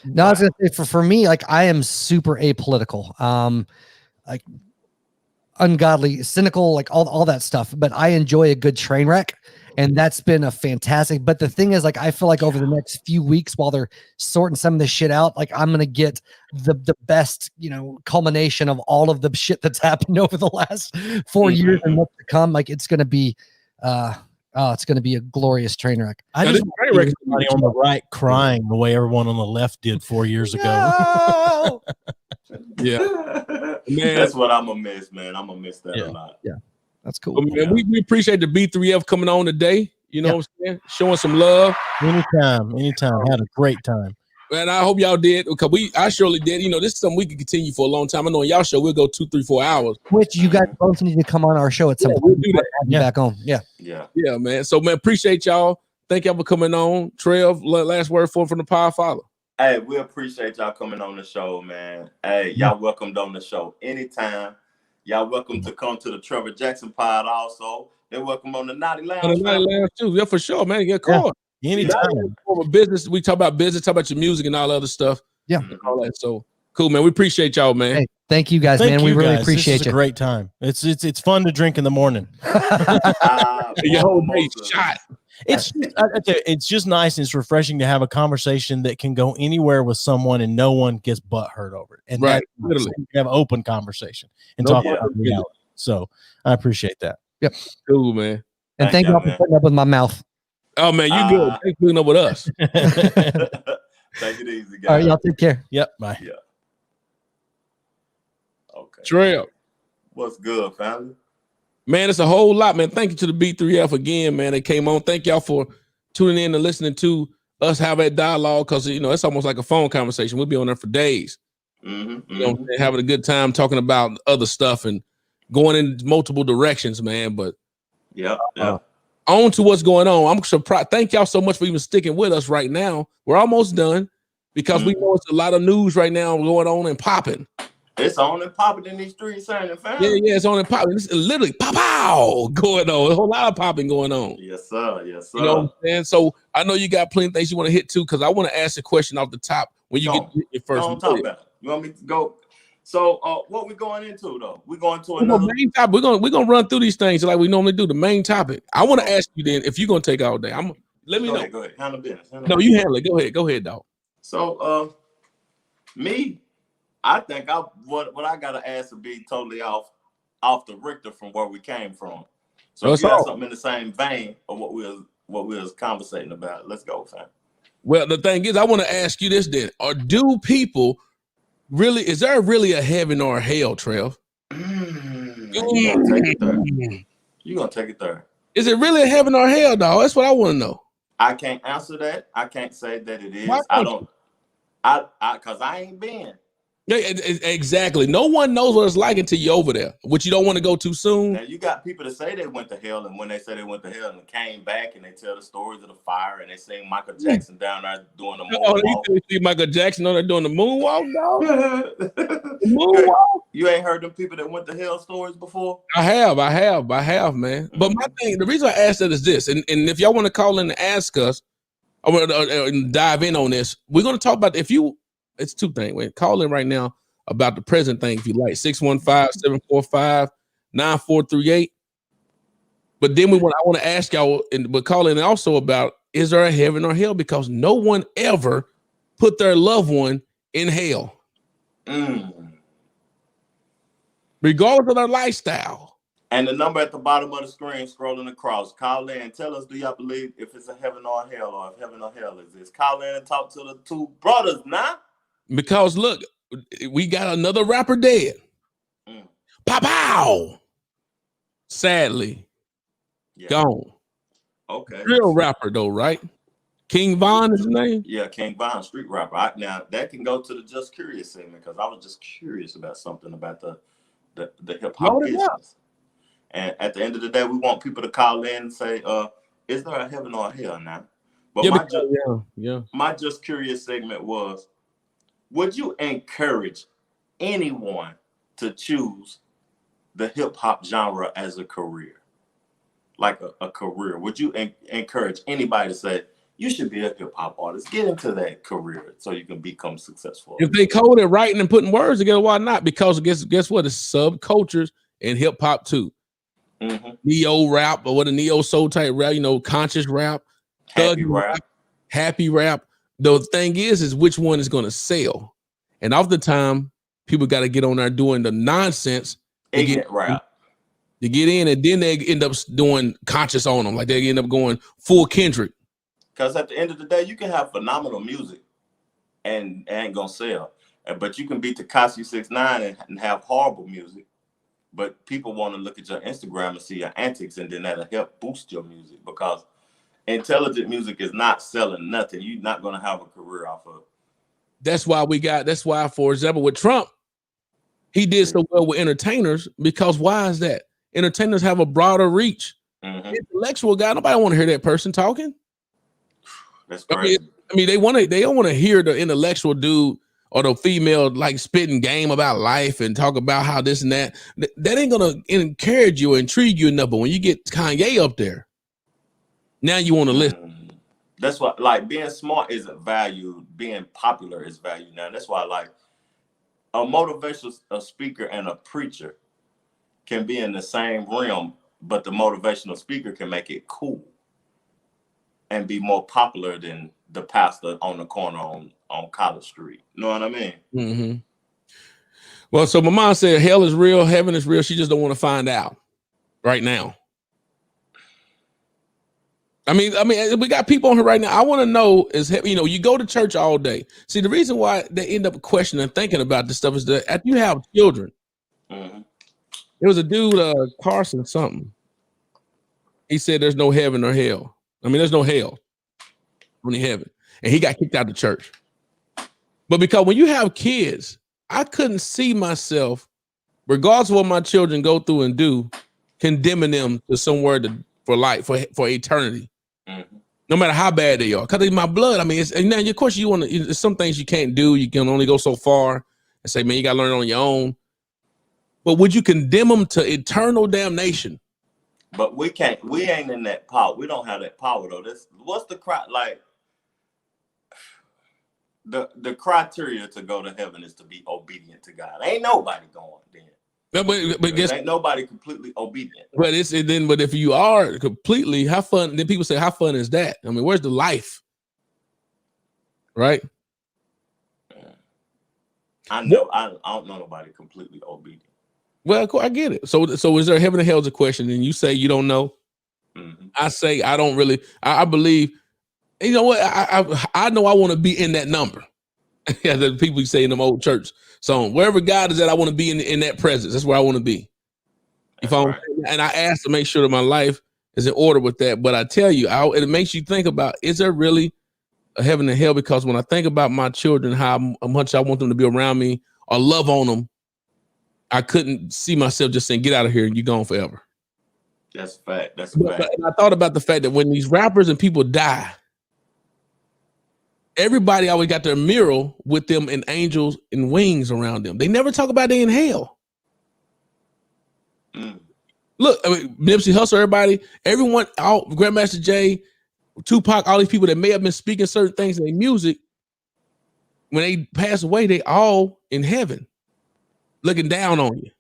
No, I was gonna say for me, like I am super apolitical. Like ungodly, cynical, like all that stuff. But I enjoy a good train wreck, and that's been a fantastic. But the thing is, like, I feel like over the next few weeks, while they're sorting some of this shit out, like I'm gonna get the best, culmination of all of the shit that's happened over the last 4 years and what's to come. Like it's gonna be, it's gonna be a glorious train wreck. I Now, just this want train wreck- everybody on the right crying the way everyone on the left did 4 years ago. No! Yeah, man. That's what I'm gonna miss, man. I'm gonna miss that Yeah. a lot. That's cool. Well, man, we appreciate the B3F coming on today. You know what I'm saying? Showing some love. Anytime. Had a great time. And I hope y'all did, because I surely did. This is something we could continue for a long time. I know on y'all show we'll go 2, 3, 4 hours. Which you guys both need to come on our show at some Yeah, point. we'll do that. Have you back on. Yeah. Yeah. Yeah, man. So, man, appreciate y'all. Thank y'all for coming on. Trev, last word from the Power Father. Hey, we appreciate y'all coming on the show, man. Hey, y'all welcomed on the show anytime. Y'all welcome to come to the Trevor Jackson pod also. They're welcome on the Naughty Lounge. On the Night Lounge, too. Yeah, for sure, man. Get called. Anytime. Business. We talk about business, talk about your music and all other stuff. Yeah. And all that. So cool, man. We appreciate y'all, man. Hey, thank you guys, Thank man. We you, really guys. appreciate This is you. a great time. It's fun to drink in the morning. Your whole day shot. It's just nice and it's refreshing to have a conversation that can go anywhere with someone and no one gets butt hurt over it. And Right, that's nice. literally. You can have open conversation and No, talk yeah. about reality. So I appreciate that. Cool, man. And thank Thank you all y'all, for putting up with my mouth. Oh, man, you good. Thanks for putting up with us. Take it easy, guys. All right, y'all take care. Yep. Bye. Yeah. Okay. Trev. What's good, family? Man, it's a whole lot, man. Thank you to the B3F again, man. They came on. Thank y'all for tuning in and listening to us have that dialogue, because it's almost like a phone conversation. We'll be on there for days. Mm-hmm, You know what I'm saying? Having a good time talking about other stuff and going in multiple directions, man. But Yeah. on to what's going on. I'm surprised. Thank y'all so much for even sticking with us right now. We're almost done, because we know it's a lot of news right now going on and popping. It's on and popping in these streets, ain't it, fam? Yeah, it's on and popping. It's literally pow going on. A whole lot of popping going on. Yes, sir. Yes, sir. You know what I'm saying? So I know you got plenty of things you want to hit too, because I want to ask a question off the top when you get your first. Don't talk about it. You want me to go? So what we going into though? We going to We're another. main topic. We're gonna run through these things like we normally do. The main topic. I want to ask you then, if you're gonna take all day. Let me know. Go ahead. Handle business. No, you handle it. Go ahead, dog. So me, I think what I gotta ask to be totally off off the Richter from where we came from. So That's if you have all. something in the same vein of what we was conversating about, let's go, fam. Well, the thing is, I want to ask you this then. Or do people really, is there really a heaven or a hell, Trev? You gonna take it there. You gonna take it there. Is it really a heaven or hell, dog? That's what I want to know. I can't answer that. I can't say that it is. Why I can't don't. Cause I ain't been. Yeah, exactly. No one knows what it's like until you're over there, which you don't want to go too soon. Now you got people that say they went to hell, and when they say they went to hell and came back, and they tell the stories of the fire, and they sing Michael Jackson down there doing the moonwalk. You see Michael Jackson on there doing the moonwalk, dog? The moonwalk? You ain't heard them people that went to hell stories before? I have, man. But my thing, the reason I asked that is this, and if y'all want to call in and ask us, I want to dive in on this. We're going to talk about it's two things. Wait, call in right now about the present thing if you like. 615-745-9438. But then I want to ask y'all, but call in also about, is there a heaven or hell? Because no one ever put their loved one in hell. Regardless of their lifestyle. And the number at the bottom of the screen scrolling across, call in and tell us, do y'all believe if it's a heaven or a hell, or if heaven or hell exists? Call in and talk to the two brothers now. Because look, we got another rapper dead. Pow! Sadly, gone. Okay. Real rapper though, right? King Von is his name? Yeah, King Von, street rapper. Now that can go to the Just Curious segment, because I was just curious about something about the hip hop business. And at the end of the day, we want people to call in and say, is there a heaven or a hell now? But my Just Curious segment was, would you encourage anyone to choose the hip hop genre as a career? Like a career. Would you encourage anybody to say, you should be a hip hop artist, get into that career so you can become successful? If they code it, writing and putting words together, why not? Because guess what? It's subcultures in hip hop too. Neo rap, or what a neo soul type rap, conscious rap, happy rap. The thing is which one is going to sell. And oftentimes people got to get on there doing the nonsense to get in, and then they end up doing conscious on them. Like they end up going full Kendrick. Because at the end of the day, you can have phenomenal music and ain't gonna sell. But you can be Tekashi 6ix9ine and have horrible music. But people want to look at your Instagram and see your antics, and then that'll help boost your music, because intelligent music is not selling nothing. You're not going to have a career off of it. That's why, for example, with Trump, he did so well with entertainers, because why is that? Entertainers have a broader reach. Intellectual guy, nobody want to hear that person talking. That's crazy. I mean, they don't want to hear the intellectual dude or the female like spitting game about life and talk about how this and that. That ain't gonna encourage you or intrigue you enough. But when you get Kanye up there, now you want to listen. That's why, like, being smart isn't valued. Being popular is valued now. That's why, like, a motivational speaker and a preacher can be in the same realm, but the motivational speaker can make it cool and be more popular than the pastor on the corner on College Street. You know what I mean? Well, so my mom said hell is real, heaven is real. She just don't want to find out right now. I mean, we got people on here right now. I want to know is, you go to church all day. See, the reason why they end up questioning and thinking about this stuff is that after you have children, there was a dude, Carson something. He said there's no heaven or hell. I mean, there's no hell, only heaven. And he got kicked out of the church. But because when you have kids, I couldn't see myself, regardless of what my children go through and do, condemning them to somewhere for life, for eternity. No matter how bad they are. Because it's my blood. I mean, now, of course, there's some things you can't do. You can only go so far and say, man, you got to learn it on your own. But would you condemn them to eternal damnation? But we can't. We ain't in that power. We don't have that power, though. What's the like? The criteria to go to heaven is to be obedient to God. Ain't nobody going then. But guess, ain't nobody completely obedient. But but if you are completely, how fun? Then people say, how fun is that? I mean, where's the life? Right? I know. I don't know nobody completely obedient. Well, I get it. So is there heaven and hell is a question, and you say you don't know? Mm-hmm. I say I don't really. I believe. You know what? I know I want to be in that number. Yeah, the people say in them old church song, wherever God is at, I want to be in that presence. That's where I want to be. Right. And I ask to make sure that my life is in order with that. But I tell you, it makes you think about, is there really a heaven and hell? Because when I think about my children, how much I want them to be around me or love on them, I couldn't see myself just saying, get out of here and you're gone forever. That's a fact. That's a fact. But I thought about the fact that when these rappers and people die, everybody always got their mural with them and angels and wings around them. They never talk about they in hell. Mm. Look, I mean, Nipsey Hussle, everyone, Grandmaster Jay, Tupac, all these people that may have been speaking certain things in their music, when they pass away, they all in heaven, looking down on you.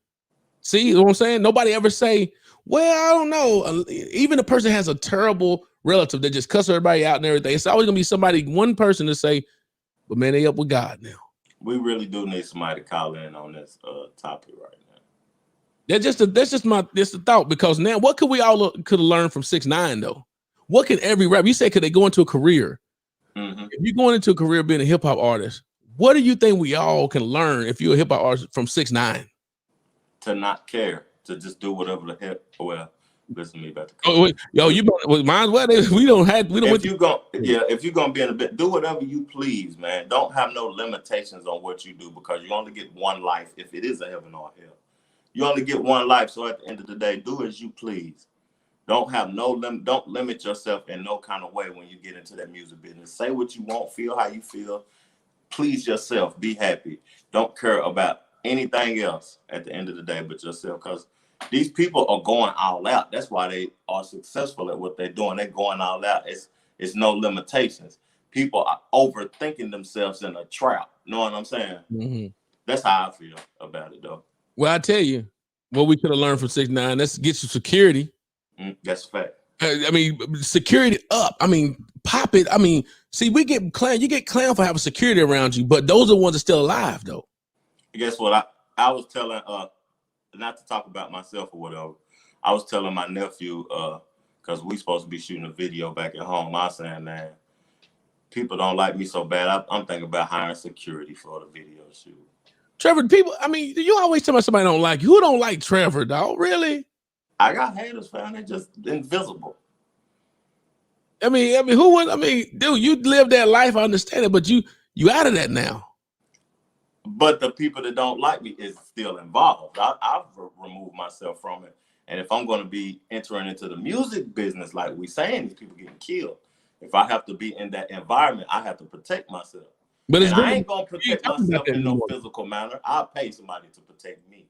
See what I'm saying? Nobody ever say, well, I don't know. Even a person has a terrible relative that just cuss everybody out and everything. It's always gonna be one person to say, but man, they up with God now. We really do need somebody to call in on this topic right now. That's just a thought, because now what could we all could have learned from 6ix9ine though? What can every rapper, you say, could they go into a career? Mm-hmm. If you're going into a career being a hip hop artist, what do you think we all can learn if you're a hip hop artist from 6ix9ine? To not care, to just do whatever the heck. Well, listen to me about the. Oh, wait, yo, you might as well. If you're gonna be in a bit, do whatever you please, man. Don't have no limitations on what you do, because you only get one life. If it is a heaven or hell, you only get one life. So at the end of the day, do as you please. Don't have don't limit yourself in no kind of way when you get into that music business. Say what you want, feel how you feel, please yourself, be happy. Don't care about anything else at the end of the day but yourself, because these people are going all out. That's why they are successful at what they're doing. They're going all out. It's no limitations. People are overthinking themselves in a trap. You know what I'm saying? Mm-hmm. That's how I feel about it, though. Well, I tell you, what we could have learned from 6ix9ine, let's get you security. That's a fact. I mean, security up. I mean, pop it. I mean, see, you get clowned for having security around you, but those are the ones that are still alive, though. Guess what? I was telling, not to talk about myself or whatever, I was telling my nephew, because we supposed to be shooting a video back at home. I was saying, man, people don't like me so bad. I'm thinking about hiring security for the video shoot. Trevor, people, I mean, you always tell me somebody don't like you. Who don't like Trevor, dog? Really? I got haters, fam. They're just invisible. I mean, who would? I mean, dude, you lived that life. I understand it, but you out of that now. But the people that don't like me is still involved. I've removed myself from it. And if I'm going to be entering into the music business, like we saying, these people getting killed. If I have to be in that environment, I have to protect myself. But I ain't going to protect myself in no physical manner. I'll pay somebody to protect me.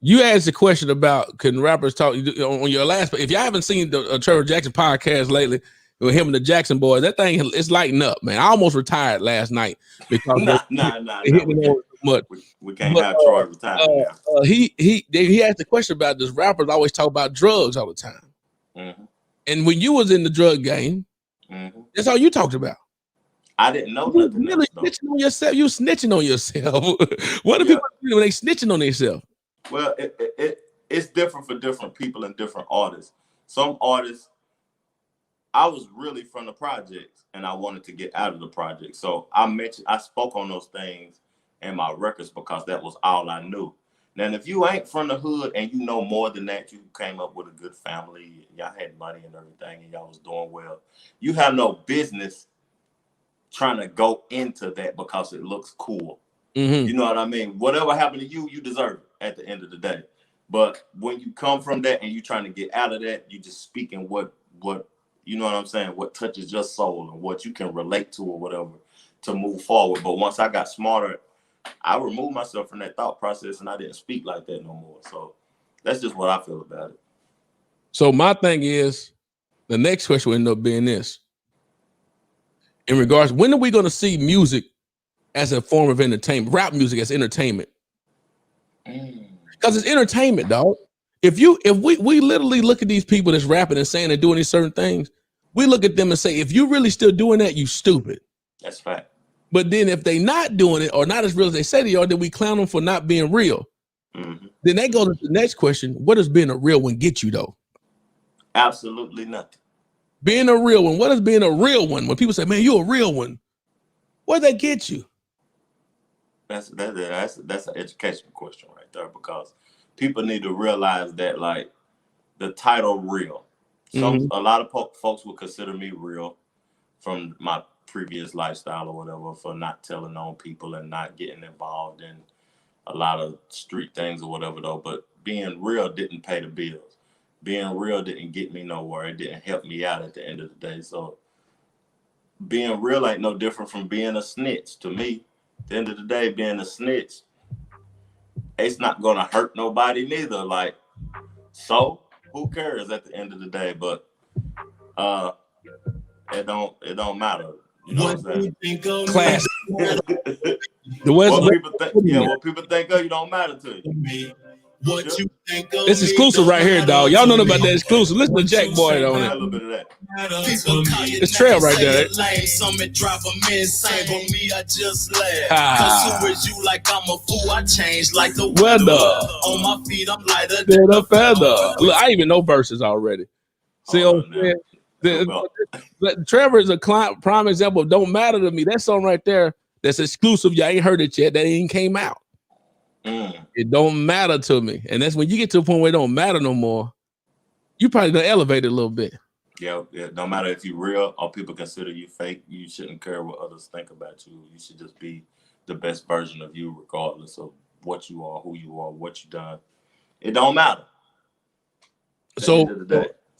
You asked a question about, can rappers talk on your last, but if y'all haven't seen the Trevor Jackson podcast lately with him and the Jackson boys, that thing is lighting up, man. I almost retired last night because we can't have Troy retired now. He asked a question about this. Rappers always talk about drugs all the time. Mm-hmm. And when you was in the drug game, that's all you talked about. I didn't know nothing. You really snitching on yourself. You snitching on yourself. What do people do when they snitching on themselves? Well, it's different for different people and different artists. Some artists, I was really from the projects and I wanted to get out of the project. So I spoke on those things in my records because that was all I knew. Now, if you ain't from the hood and you know more than that, you came up with a good family, y'all had money and everything, and y'all was doing well, you have no business trying to go into that because it looks cool. Mm-hmm. You know what I mean? Whatever happened to you, you deserve it at the end of the day. But when you come from that and you're trying to get out of that, you just speaking what you know what I'm saying, what touches your soul and what you can relate to or whatever to move forward. But once I got smarter, I removed myself from that thought process and I didn't speak like that no more. So that's just what I feel about it. So my thing is, the next question will end up being this. In regards, when are we going to see music as a form of entertainment, rap music as entertainment? Because it's entertainment, dog. If we literally look at these people that's rapping and saying and doing these certain things, we look at them and say, if you really still doing that, you stupid. That's fact. But then if they not doing it or not as real as they say they are, then we clown them for not being real. Then they go to the next question. What does being a real one get you though? Absolutely nothing. Being a real one. What does being a real one? When people say, man, you're a real one. What does that get you? That's an education question right there, because people need to realize that, like, the title real. A lot of folks would consider me real from my previous lifestyle or whatever, for not telling on people and not getting involved in a lot of street things or whatever though. But being real didn't pay the bills. Being real didn't get me nowhere. It didn't help me out at the end of the day. So being real ain't no different from being a snitch to me. At the end of the day, being a snitch, it's not gonna hurt nobody neither. Like, so who cares at the end of the day? But it don't matter. You know what I'm saying? Class. What people think of you don't matter to you. What you think of It's exclusive right here, dog. Y'all know about that exclusive. Listen to Jack Boy on A it. little bit of that. It's Trail right there. Some drive them insane, but me, I just laugh. Ah. Cause who is you like I'm a fool? I change like the Weather. On my feet, I'm lighter Than a feather. Look, I even know verses already. See what I'm saying? Trevor is a prime example of Don't Matter to Me. That song right there, that's exclusive. Y'all ain't heard it yet. That ain't came out. It don't matter to me. And that's when you get to a point where it don't matter no more. You probably done elevated a little bit. Yeah, no matter if you're real or people consider you fake, you shouldn't care what others think about you. You should just be the best version of you, regardless of what you are, who you are, what you done. It don't matter. So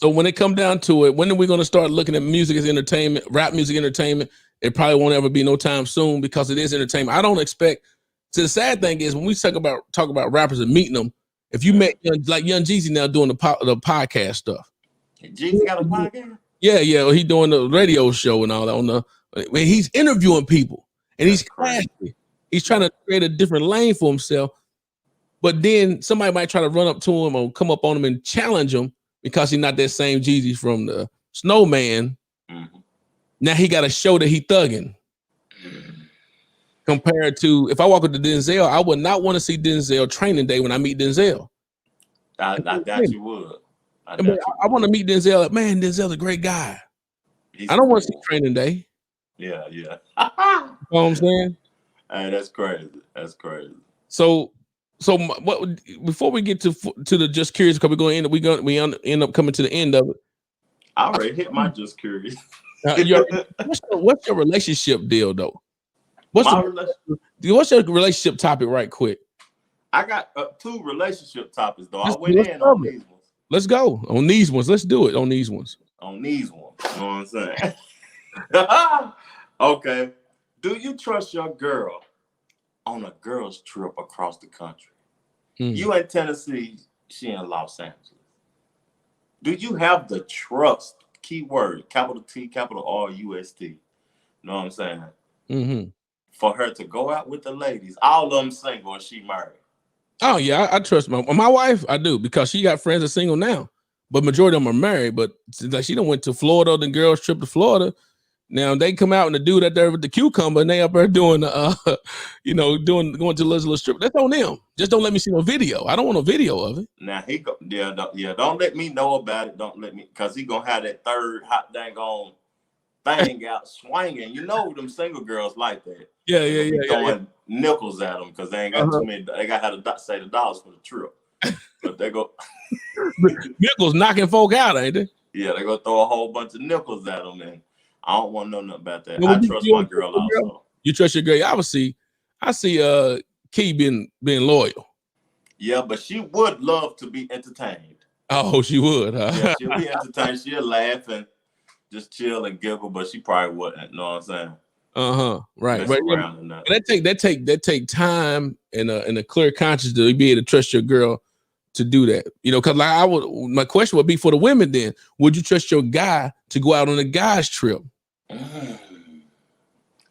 when it come down to it, when are we going to start looking at music as entertainment, rap music entertainment? It probably won't ever be no time soon, because it is entertainment. I don't expect. So the sad thing is, when we talk about rappers and meeting them, if you met like Young Jeezy now doing the podcast stuff. Jeezy got a podcast? Yeah, he doing the radio show and all that. He's interviewing people, and he's classy. He's trying to create a different lane for himself. But then somebody might try to run up to him or come up on him and challenge him because he's not that same Jeezy from the Snowman. Now he got a show that he thugging. Compared to if I walk with the Denzel, I would not want to see Denzel Training Day when I meet Denzel. I doubt you would. I want to meet Denzel. Man, Denzel's a great guy. I don't want to see Training Day. Yeah. You know what I'm saying? Hey, that's crazy. That's crazy. So what? Before we get to the Just Curious, because we end up coming to the end of it. I already hit my Just Curious. What's your relationship deal though? What's your relationship topic right quick? I got 2 relationship topics though. I went in on these ones. Let's go on these ones. Let's do it on these ones. You know what I'm saying? Okay. Do you trust your girl on a girl's trip across the country? You in Tennessee, she in Los Angeles. Do you have the trust, keyword, capital T, capital R, UST? You know what I'm saying? For her to go out with the ladies, all of them single and she married. Oh yeah, I trust my wife. I do, because she got friends that are single now, but majority of them are married. But like she done went to Florida, the girls trip to Florida. Now they come out and the dude out there with the cucumber, and they up there doing going to the little strip. That's on them. Just don't let me see no video. I don't want no video of it. Now don't let me know about it. Don't let me, because he gonna have that third hot dang on thing out swinging. You know them single girls like that. Yeah. Throwing nickels at them because they ain't got too many. They got to say the dollars for the trip. But they go nickels knocking folk out, ain't they? Yeah, they go throw a whole bunch of nickels at them, and I don't want to know nothing about that. I trust my girl also. You trust your girl? I see Key being loyal. Yeah, but she would love to be entertained. Oh, she would, huh? Yeah, she'll be entertained. She'll laugh and just chill and giggle, but she probably wouldn't. You know what I'm saying? Right. That take time and a clear conscience to be able to trust your girl to do that. You know, because my question would be for the women then. Would you trust your guy to go out on a guy's trip?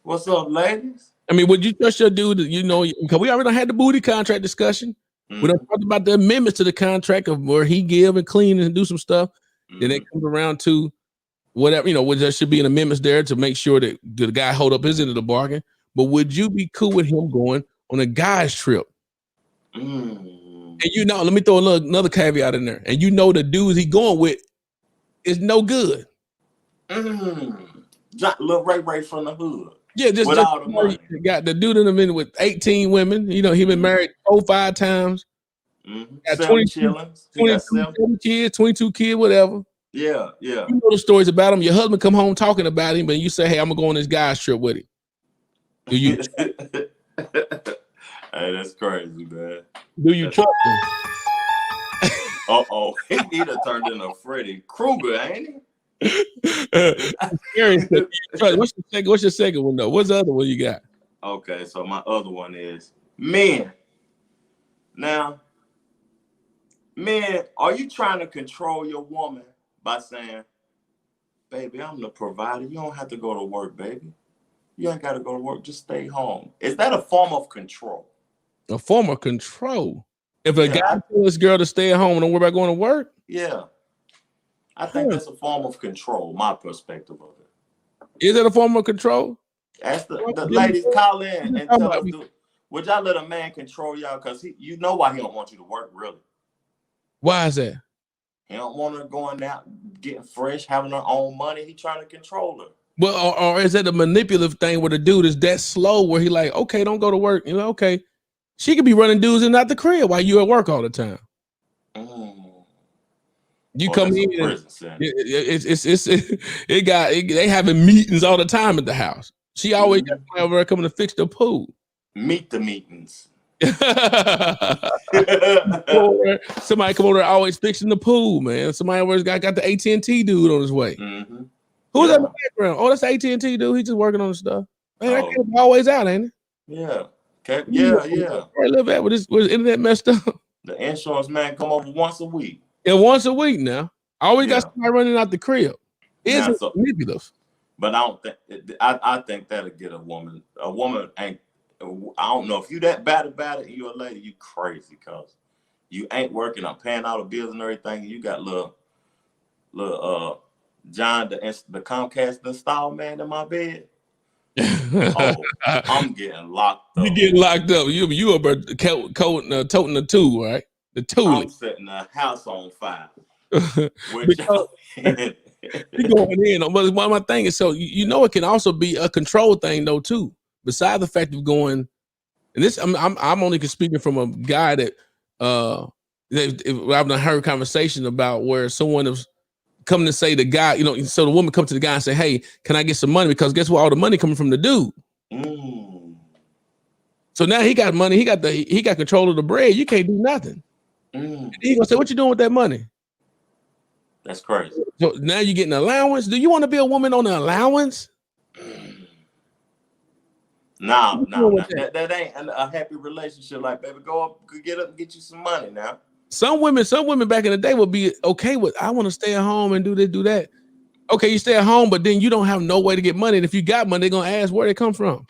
What's up, ladies? I mean, would you trust your dude? Because we already had the booty contract discussion. We done talked about the amendments to the contract of where he give and clean and do some stuff. Then it comes around to whatever, there should be an amendments there to make sure that the guy hold up his end of the bargain. But would you be cool with him going on a guy's trip? I And you know, let me throw another caveat in there. And you know the dudes he going with is no good. Little Ray from the hood. Yeah, just with all the money. Got the dude in the minute with 18 women. You know, he been married 4-5 times. Got 22 kids, 22 kids, whatever. Yeah. You know the stories about him. Your husband come home talking about him, but you say, hey, I'm gonna go on this guy's trip with him. Do you? Hey, that's crazy, man. Do you trust him? He done turned into Freddy Krueger, ain't he? What's your second one though? What's the other one you got? Okay, so my other one is men. Now, men, are you trying to control your woman by saying, baby, I'm the provider. You don't have to go to work, baby. You ain't got to go to work. Just stay home. Is that a form of control? A form of control. If a guy tells this girl to stay at home and don't worry about going to work? Yeah. I think that's a form of control, my perspective of it. Is it a form of control? Ask the ladies, call in and tell us, would y'all let a man control y'all? Because you know why he don't want you to work, really. Why is that? He don't want her going out, getting fresh, having her own money. He trying to control her. Well, or is that a manipulative thing where the dude is that slow where he like, okay, don't go to work. You know, okay. She could be running dudes in out the crib while you at work all the time. You come in, they having meetings all the time at the house. She always got somebody over there coming to fix the pool. Meet the meetings. Somebody come over there always fixing the pool, man. Somebody always got the AT&T dude on his way. Who's that in the background? Oh, that's the AT&T dude. He just working on the stuff. Man, that kid's always out, ain't it? Yeah. Okay. Yeah. Where I live at with the internet messed up. The insurance man come over once a week. Yeah, once a week now. I always got somebody running out the crib. It's manipulative. But I don't think I think that'll get a woman. A woman ain't. I don't know if you that bad about it. You're a lady. You crazy because you ain't working. I'm paying all the bills and everything. And you got little John the Comcast install man in my bed. I'm getting locked up. You getting locked up. You up toting the tool, right? The tool. I'm setting the house on fire. Because you going in. But one of my thing is, so you know, it can also be a control thing though too. Besides the fact of going, and this I'm only speaking from a guy that I've heard conversation about where someone is coming to say the guy, you know, so the woman comes to the guy and say, hey, can I get some money? Because guess what? All the money coming from the dude. So now he got money. He got control of the bread. You can't do nothing. He gonna say, what you doing with that money? That's crazy. So now you're getting an allowance. Do you want to be a woman on an allowance? No. That ain't a happy relationship. Like, baby, go up, get up and get you some money now. Some women back in the day would be okay with, I want to stay at home and do this, do that. Okay, you stay at home, but then you don't have no way to get money. And if you got money, they're gonna ask where they come from.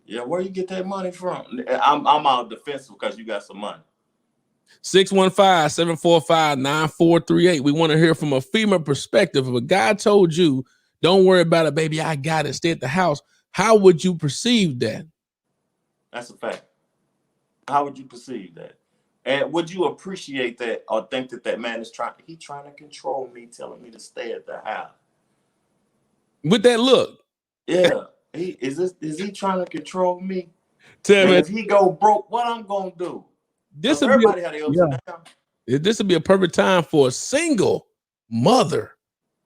Yeah, where you get that money from? I'm out defensive because you got some money. 615-745-9438. We want to hear from a female perspective. If a guy told you, don't worry about it, baby, I got it, stay at the house, how would you perceive that? That's a fact. How would you perceive that? And would you appreciate that or think that man is trying to control me, telling me to stay at the house? With that look. Yeah. Is he trying to control me? Tell me, if he go broke, what I'm gonna do? This would everybody had the ups and downs. This would be a perfect time for a single mother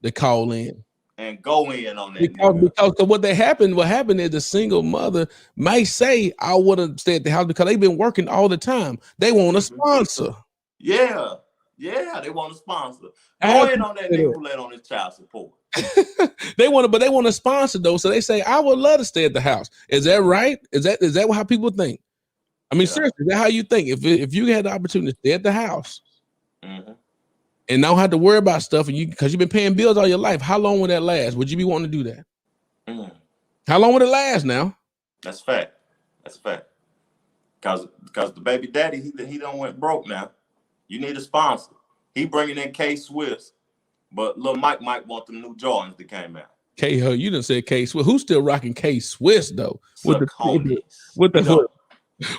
to call in and go in on that. Because what happened is the single mother might say, I want to stay at the house because they've been working all the time. They want a sponsor. Yeah, they want a sponsor. Go in on that nigga who let on his child support. They want a sponsor though. So they say, I would love to stay at the house. Is that right? Is that how people think? I mean, seriously, is that how you think? If you had the opportunity to stay at the house and don't have to worry about stuff, and because you've been paying bills all your life, how long would that last? Would you be wanting to do that? How long would it last now? That's fact. Because the baby daddy, he done went broke now. You need a sponsor. He bringing in K-Swiss, but little Mike want them new Jordans that came out. You done said K-Swiss. Who's still rocking K-Swiss though?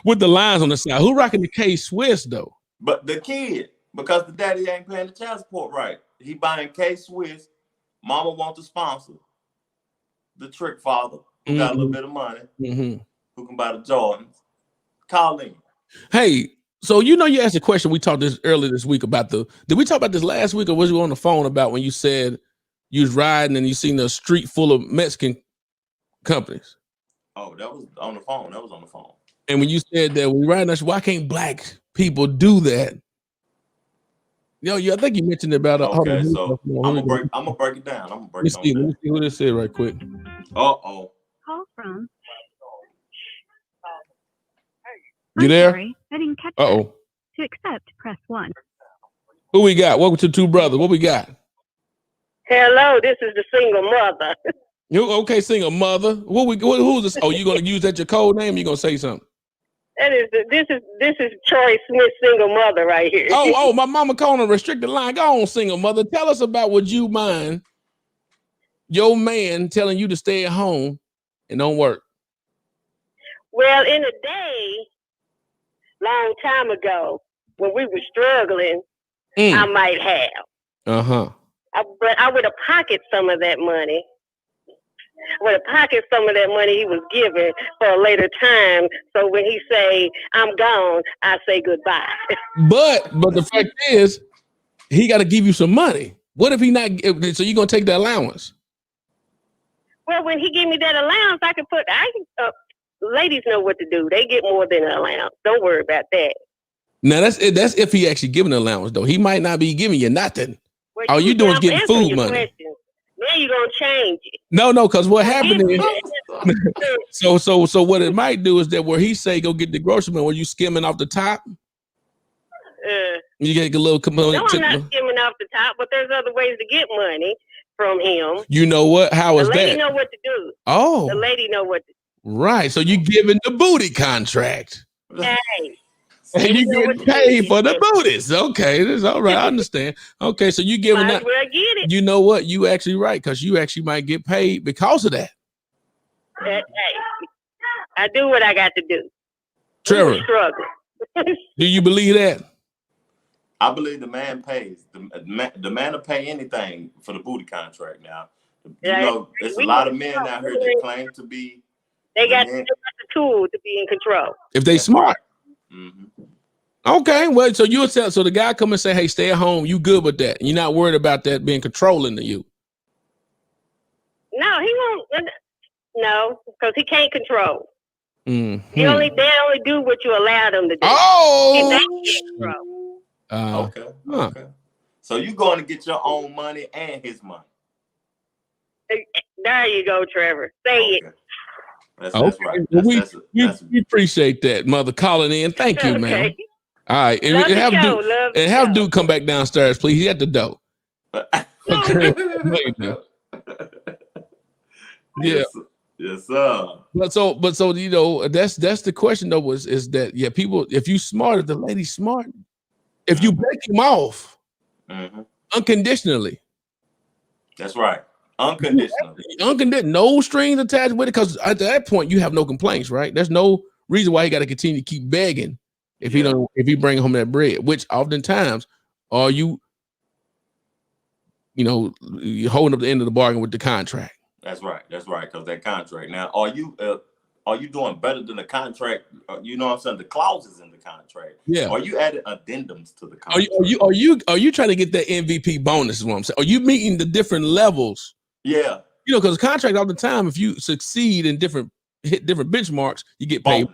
With the lines on the side. Who rocking the K-Swiss though? But the kid, because the daddy ain't paying the child support right, he buying K-Swiss. Mama wants to sponsor the trick father who got a little bit of money, who can buy the Jordans. Call in. Hey, so you asked a question. We talked this earlier this week about did we talk about this last week, or was you on the phone about when you said you was riding and you seen a street full of Mexican companies? Oh, that was on the phone. That was on the phone. And when you said that we riding, I said, why can't black people do that? I think you mentioned it about okay. So I'm gonna break it down. Let me see what it said right quick. Uh-oh. Call from. You there? Sorry, I didn't catch Uh-oh. that. To accept, press 1. Who we got? Welcome to Two Brothers. What we got? Hello, this is the single mother. You okay, single mother? Who's this? Oh, you gonna use that your code name? You gonna say something? This is Troy Smith, single mother, right here. Oh, my mama calling a restricted line. Go on, single mother. Tell us about would you mind your man telling you to stay at home and don't work? Well, in a day, long time ago, when we were struggling, I might have. But I would have pocketed some of that money. He was given for a later time. So when he say I'm gone, I say goodbye. But the fact is, he got to give you some money. What if he not? So you gonna take the allowance? Well, when he give me that allowance, ladies know what to do. They get more than an allowance. Don't worry about that. Now that's if he actually giving an allowance though. He might not be giving you nothing. Well, all you doing is getting food money. Question. Now you gonna change it. No, because what happened is so what it might do is that where he say go get the grocery man, where you skimming off the top, you get a little component. No, I'm not skimming off the top, but there's other ways to get money from him. You know what? How is that? The lady know what to do. Oh, the lady know what to do. Right. So you giving the booty contract. Hey. And you get paid for the booties. Okay, that's all right. I understand. Okay, so you giving that. Well, get it. You know what? You actually right, because you actually might get paid because of that. Hey, I do what I got to do. Trevor, struggle. Do you believe that? I believe the man pays. The man will pay anything for the booty contract now. There's a lot of men out here that claim to be. They got the tool to be in control. If they smart. Okay, well, so you'll tell. So the guy come and say, "Hey, stay at home." You good with that? You're not worried about that being controlling to you? No, he won't. No, because he can't control. They only do what you allow them to do. Oh, okay. So you going to get your own money and his money? There you go, Trevor. Say it. That's right. We appreciate that, mother, calling in. Thank you, man. All right, and have dude come back downstairs, please. He at the door. Okay. Yeah. Yes, sir. But so that's the question though. Is that people? If you smart, if the lady's smart, if you break him off unconditionally, that's right. Unconditionally. No strings attached with it, because at that point you have no complaints, right? There's no reason why he got to continue to keep begging if he bring home that bread, which oftentimes are you holding up the end of the bargain with the contract. That's right, because that contract. Now, are you doing better than the contract? You know what I'm saying? The clauses in the contract. Yeah. Are you adding addendums to the contract? Are you trying to get that MVP bonus? Is what I'm saying. Are you meeting the different levels? Yeah. Because contract all the time, if you succeed in hit different benchmarks, you get paid.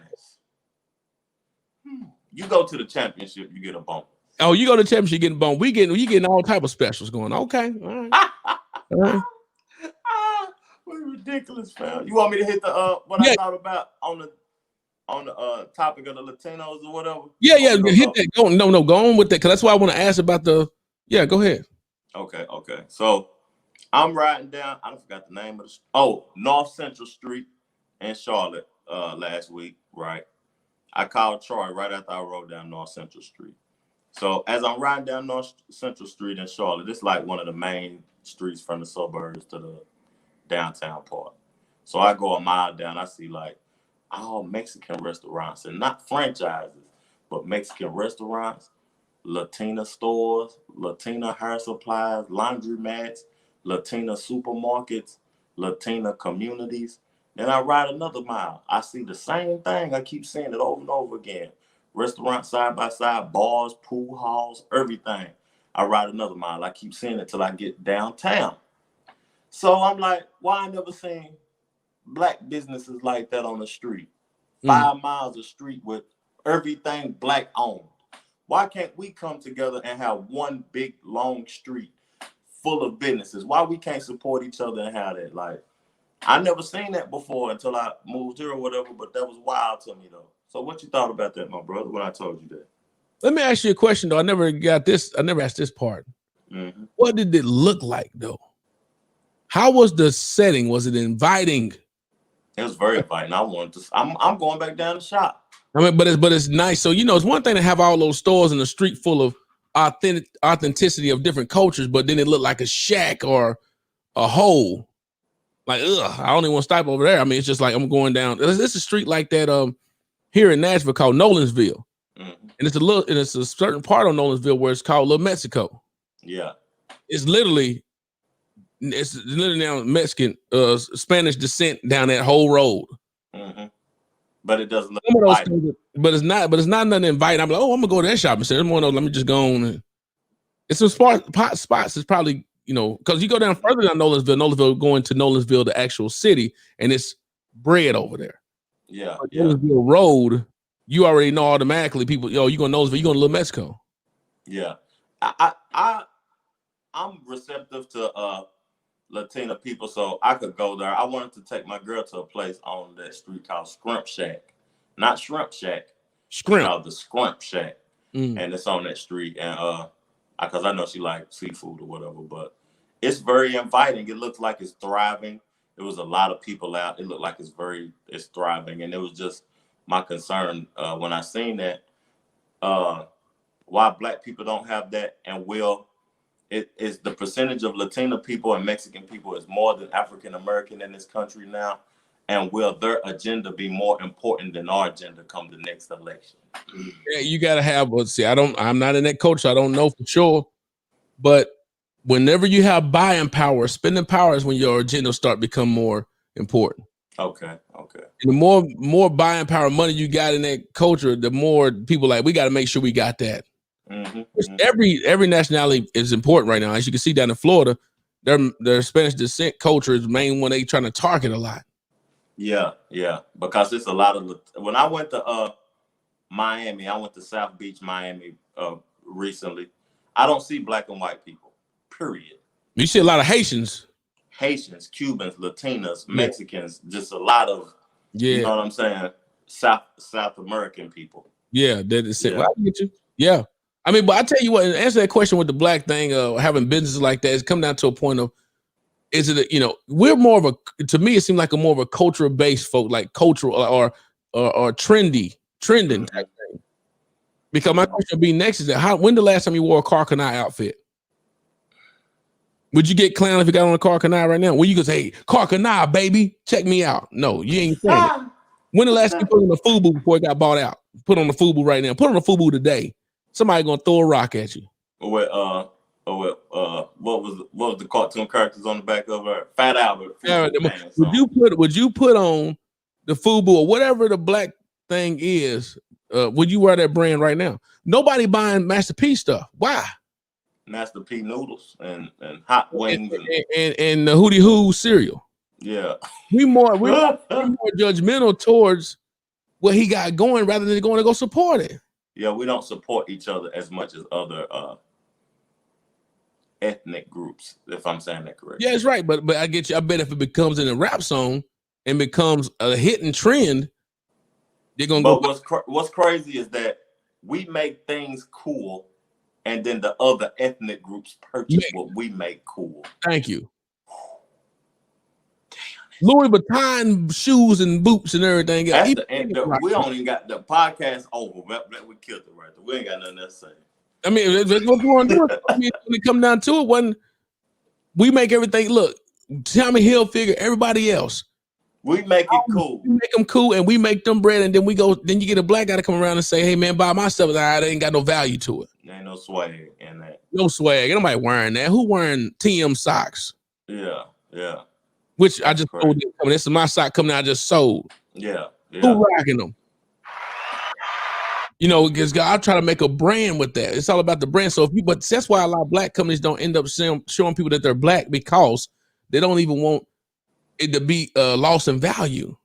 You go to the championship, you get a bonus. Oh, you go to the championship, you getting a bonus. We getting all type of specials going. Okay. All right. All right. Ridiculous, fam. You want me to hit the what I thought about on the topic of the Latinos or whatever? Yeah. Hit that. Go on with that, because that's why I want to ask about the. Yeah, go ahead. Okay. So I'm riding down. I forgot the name of North Central Street in Charlotte last week. Right. I called Troy right after I rode down North Central Street. So as I'm riding down North Central Street in Charlotte, it's like one of the main streets from the suburbs to the downtown part. So I go a mile down, I see like all Mexican restaurants, and not franchises, but Mexican restaurants. Latina stores, Latina hair supplies, laundromats, Latina supermarkets, Latina communities. Then I ride another mile. I see the same thing. I keep seeing it over and over again. Restaurants side by side, bars, pool halls, everything. I ride another mile. I keep seeing it till I get downtown. So I'm like, why I never seen black businesses like that on the street? 5 miles of street with everything black owned. Why can't we come together and have one big long street full of businesses? Why we can't support each other and have that? Like, I never seen that before until I moved here or whatever, but that was wild to me though. So what you thought about that, my brother, when I told you that? Let me ask you a question though. I never asked this part. Mm-hmm. What did it look like though? How was the setting? Was it inviting? It was very inviting. I wanted to. I'm going back down the shop. I mean, but it's nice. So it's one thing to have all those stores in the street full of authenticity of different cultures, but then it looked like a shack or a hole. Like, I don't even want to stop over there. I mean, it's just like I'm going down. It's a street like that here in Nashville called Nolansville, and it's a certain part of Nolansville where it's called Little Mexico. Yeah, it's literally now Mexican, Spanish descent down that whole road. Mm-hmm. But it doesn't look like but it's not nothing inviting. I'm like, oh, I'm gonna go to that shopping center. Let me just go on. And it's some spots. It's probably, because you go down further down Nolansville going to Nolansville, the actual city, and it's bread over there. Yeah. Nolansville Road, you already know automatically people, you go to Nolansville, you go to Little Mexico. Yeah. I'm receptive to Latina people, so I could go there. I wanted to take my girl to a place on that street called Scrimp Shack. Not Shrimp Shack. Scrimp. Called the Scrimp Shack. And it's on that street. And because I know she likes seafood or whatever, but it's very inviting. It looks like it's thriving. There was a lot of people out. It looked like it's thriving. And it was just my concern when I seen that, why black people don't have that, and it is the percentage of Latino people and Mexican people is more than African American in this country now. And will their agenda be more important than our agenda come the next election? Yeah, you gotta have. I'm not in that culture. I don't know for sure, but whenever you have buying power, spending power is when your agenda start become more important. Okay. And the more buying power money you got in that culture, the more people like, we got to make sure we got that. Every nationality is important right now. As you can see down in Florida, their Spanish descent culture is the main one they trying to target a lot. Yeah, because it's a lot of. When I went to Miami, I went to South Beach, Miami recently. I don't see black and white people. Period. You see a lot of Haitians, Cubans, Latinas, Mexicans, just a lot of. You know what I'm saying? South American people. Yeah, that is it. Well, I get you. Yeah. I mean, but I tell you what, answer that question with the black thing, having businesses like that, it's come down to a point of, is it, we're more of to me, it seems like more of a cultural based folk, like cultural or trending type thing. Because my question would be next is that when the last time you wore a Carcanai outfit? Would you get clown if you got on a Carcanai right now? Well, you could say, hey, Carcanai, baby, check me out. No, you ain't saying it. When the last time you put on the FUBU before it got bought out? Put on the FUBU right now. Put on the FUBU today. Somebody gonna throw a rock at you. What was the cartoon characters on the back of her? Fat Albert. Would you put on the FUBU or whatever the black thing is? Would you wear that brand right now? Nobody buying Master P stuff. Why? Master P noodles and hot wings and the Hootie Hoo cereal. Yeah, we're more judgmental towards what he got going rather than going to go support it. Yeah, we don't support each other as much as other ethnic groups, if I'm saying that correctly. Yeah, it's right. But I get you. I bet if it becomes in a rap song and becomes a hit and trend, they're gonna go. But what's crazy is that we make things cool, and then the other ethnic groups purchase what we make cool. Thank you. Louis Vuitton shoes and boots and everything. We only got the podcast over. We killed it right there. We ain't got nothing else to say. I mean, that's what we want to do. I mean, when it come down to it, we make everything look. Tommy Hilfiger, everybody else, We make it cool. We make them cool, and we make them bread, and then we go. Then you get a black guy to come around and say, "Hey man, buy my stuff." They ain't got no value to it. There ain't no swag in that. No swag. Ain't nobody wearing that. Who wearing TM socks? Yeah. Which I just sold. This is my sock coming out. I just sold. Yeah. Who rocking them? You know, because I'm trying to make a brand with that. It's all about the brand. So but that's why a lot of black companies don't end up showing people that they're black, because they don't even want it to be lost in value.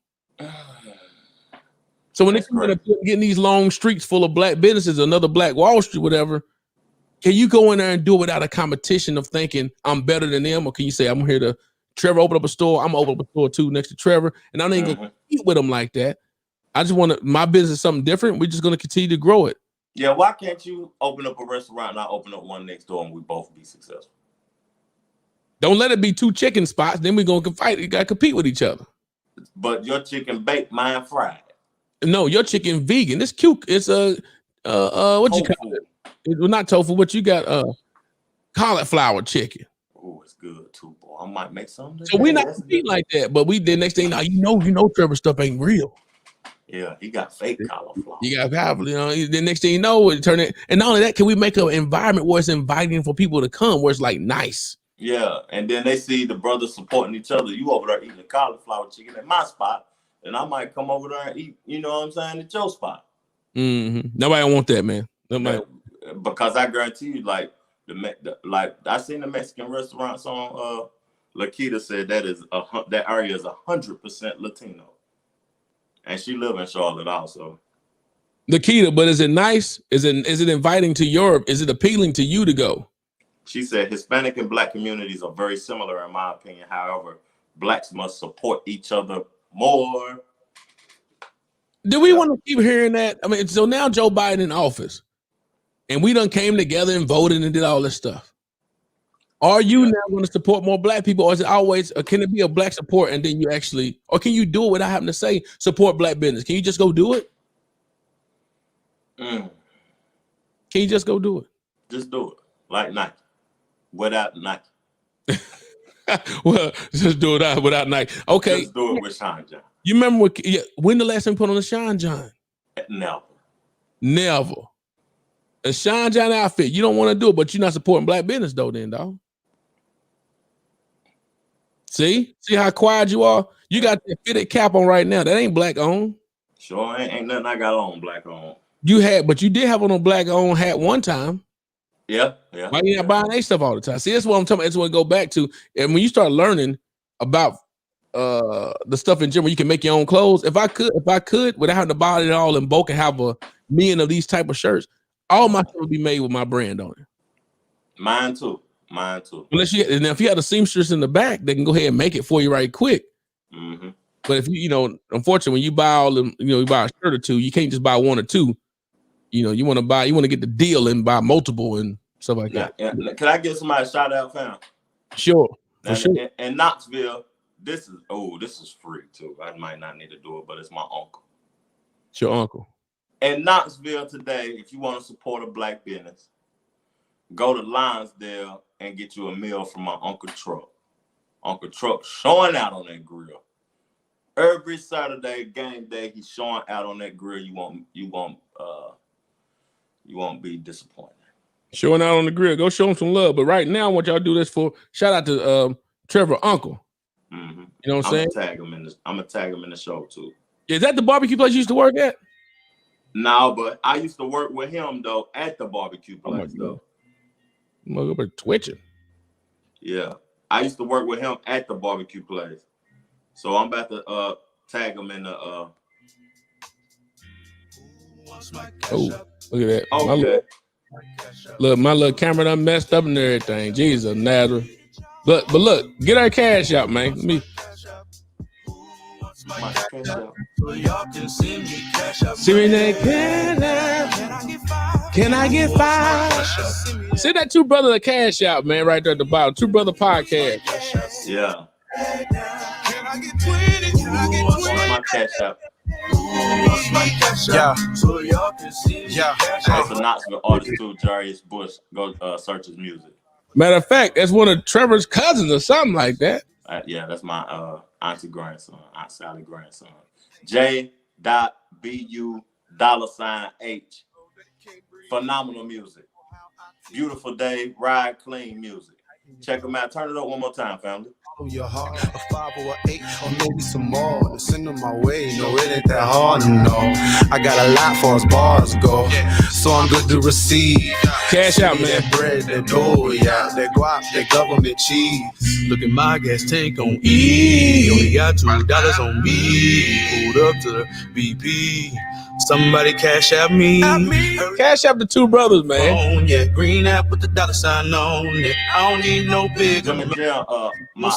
So when they come up getting these long streets full of black businesses, another Black Wall Street, whatever, can you go in there and do it without a competition of thinking I'm better than them? Or can you say, I'm here to Trevor open up a store, I'm gonna open up a store too next to Trevor, and I ain't gonna compete with them like that. I just want my business something different. We're just gonna continue to grow it. Yeah, why can't you open up a restaurant and I open up one next door and we both be successful? Don't let it be two chicken spots. Then we're gonna fight. You gotta compete with each other. But your chicken baked, mine fried. No, your chicken vegan. It's cute. It's what tofu. You call it? It's not tofu, but you got cauliflower chicken. Oh, it's good too, boy. I might make some. So we're not competing like that. But we did next thing now. You know, Trevor stuff ain't real. Yeah, he got fake cauliflower. You got cauliflower. You know, the next thing you know, it turn it. And not only that, can we make an environment where it's inviting for people to come, where it's like nice. Yeah, and then they see the brothers supporting each other. You over there eating the cauliflower chicken at my spot, and I might come over there and eat, you know what I'm saying, at your spot. Mm-hmm. Nobody want that, man. Nobody. Because I guarantee you, like I seen the Mexican restaurants on Lakita said that area is 100% Latino, and she live in Charlotte also. Lakita, but is it nice? Is it inviting to Europe? Is it appealing to you to go? She said Hispanic and Black communities are very similar in my opinion. However, Blacks must support each other more. Do we want to keep hearing that? I mean, so now Joe Biden in office, and we done came together and voted and did all this stuff. Are you now going to support more Black people, or is it always, or can it be a Black support and then you actually, or can you do it without having to say support Black business? Can you just go do it? Can you just go do it? Just do it like Nike. Without Nike. Well, just do it without Nike. Okay. Just do it with Sean John. You remember when the last time you put on a Sean John? Never. A Sean John outfit. You don't want to do it, but you're not supporting Black business though, then, dog. See how quiet you are? You got that fitted cap on right now. That ain't Black owned. Sure ain't nothing I got on Black owned. But you did have on a Black owned hat one time. Yeah. Why you not buying their stuff all the time? See, that's what I'm talking about. That's what I go back to. And when you start learning about the stuff in general, you can make your own clothes. If I could, without having to buy it all in bulk and have a million of these type of shirts, all my stuff would be made with my brand on it. Mine too. Unless if you had a seamstress in the back, they can go ahead and make it for you right quick. Mm-hmm. But if unfortunately, when you buy all them, you buy a shirt or two, you can't just buy one or two. You want to get the deal and buy multiple and stuff like that. Yeah. Can I give somebody a shout out, fam? Sure. In Knoxville, this is free too. I might not need to do it, but it's my uncle. It's your uncle. In Knoxville today, if you want to support a Black business, go to Lonsdale and get you a meal from my Uncle Truck. Uncle Truck showing out on that grill. Every Saturday game day, he's showing out on that grill. You won't be disappointed. Showing out on the grill. Go show him some love. But right now, what y'all do this for? Shout out to Trevor Uncle. Mm-hmm. You know what I'm saying? I'm gonna tag him in the show too. Is that the barbecue place you used to work at? No, but I used to work with him though at the barbecue place though. I'm twitching. Yeah, I used to work with him at the barbecue place. So I'm about to tag him in the. Oh, look at that. Okay. My little camera done messed up and everything. Jesus, Nazareth. But look, get our cash out, man. Let me. See me that can I get five? Send that Two Brother the cash out, man, right there at the bottom. Two Brother Podcast. Yeah. My cash out. Yeah. That's a Knoxville artist too, Jarius Bush. Go search his music. Matter of fact, that's one of Trevor's cousins or something like that. Yeah, that's my auntie grandson, Aunt Sally grandson. J.BU$H. Phenomenal music. Beautiful day, ride clean music. Check them out. Turn it up one more time, family. Your heart, a 5 or an 8, or maybe some more to send them my way. No, it ain't that hard, no. I got a lot for as bars go, so I'm good to receive. Cash out, man. That bread, that dough, yeah, that guap, that government cheese. Look at my gas tank on E. Only got $2 on me. Pulled up to the BP. Somebody cash at me. Cash out the two brothers, man. Oh, yeah, green app with the $sign on it. I don't need no big. My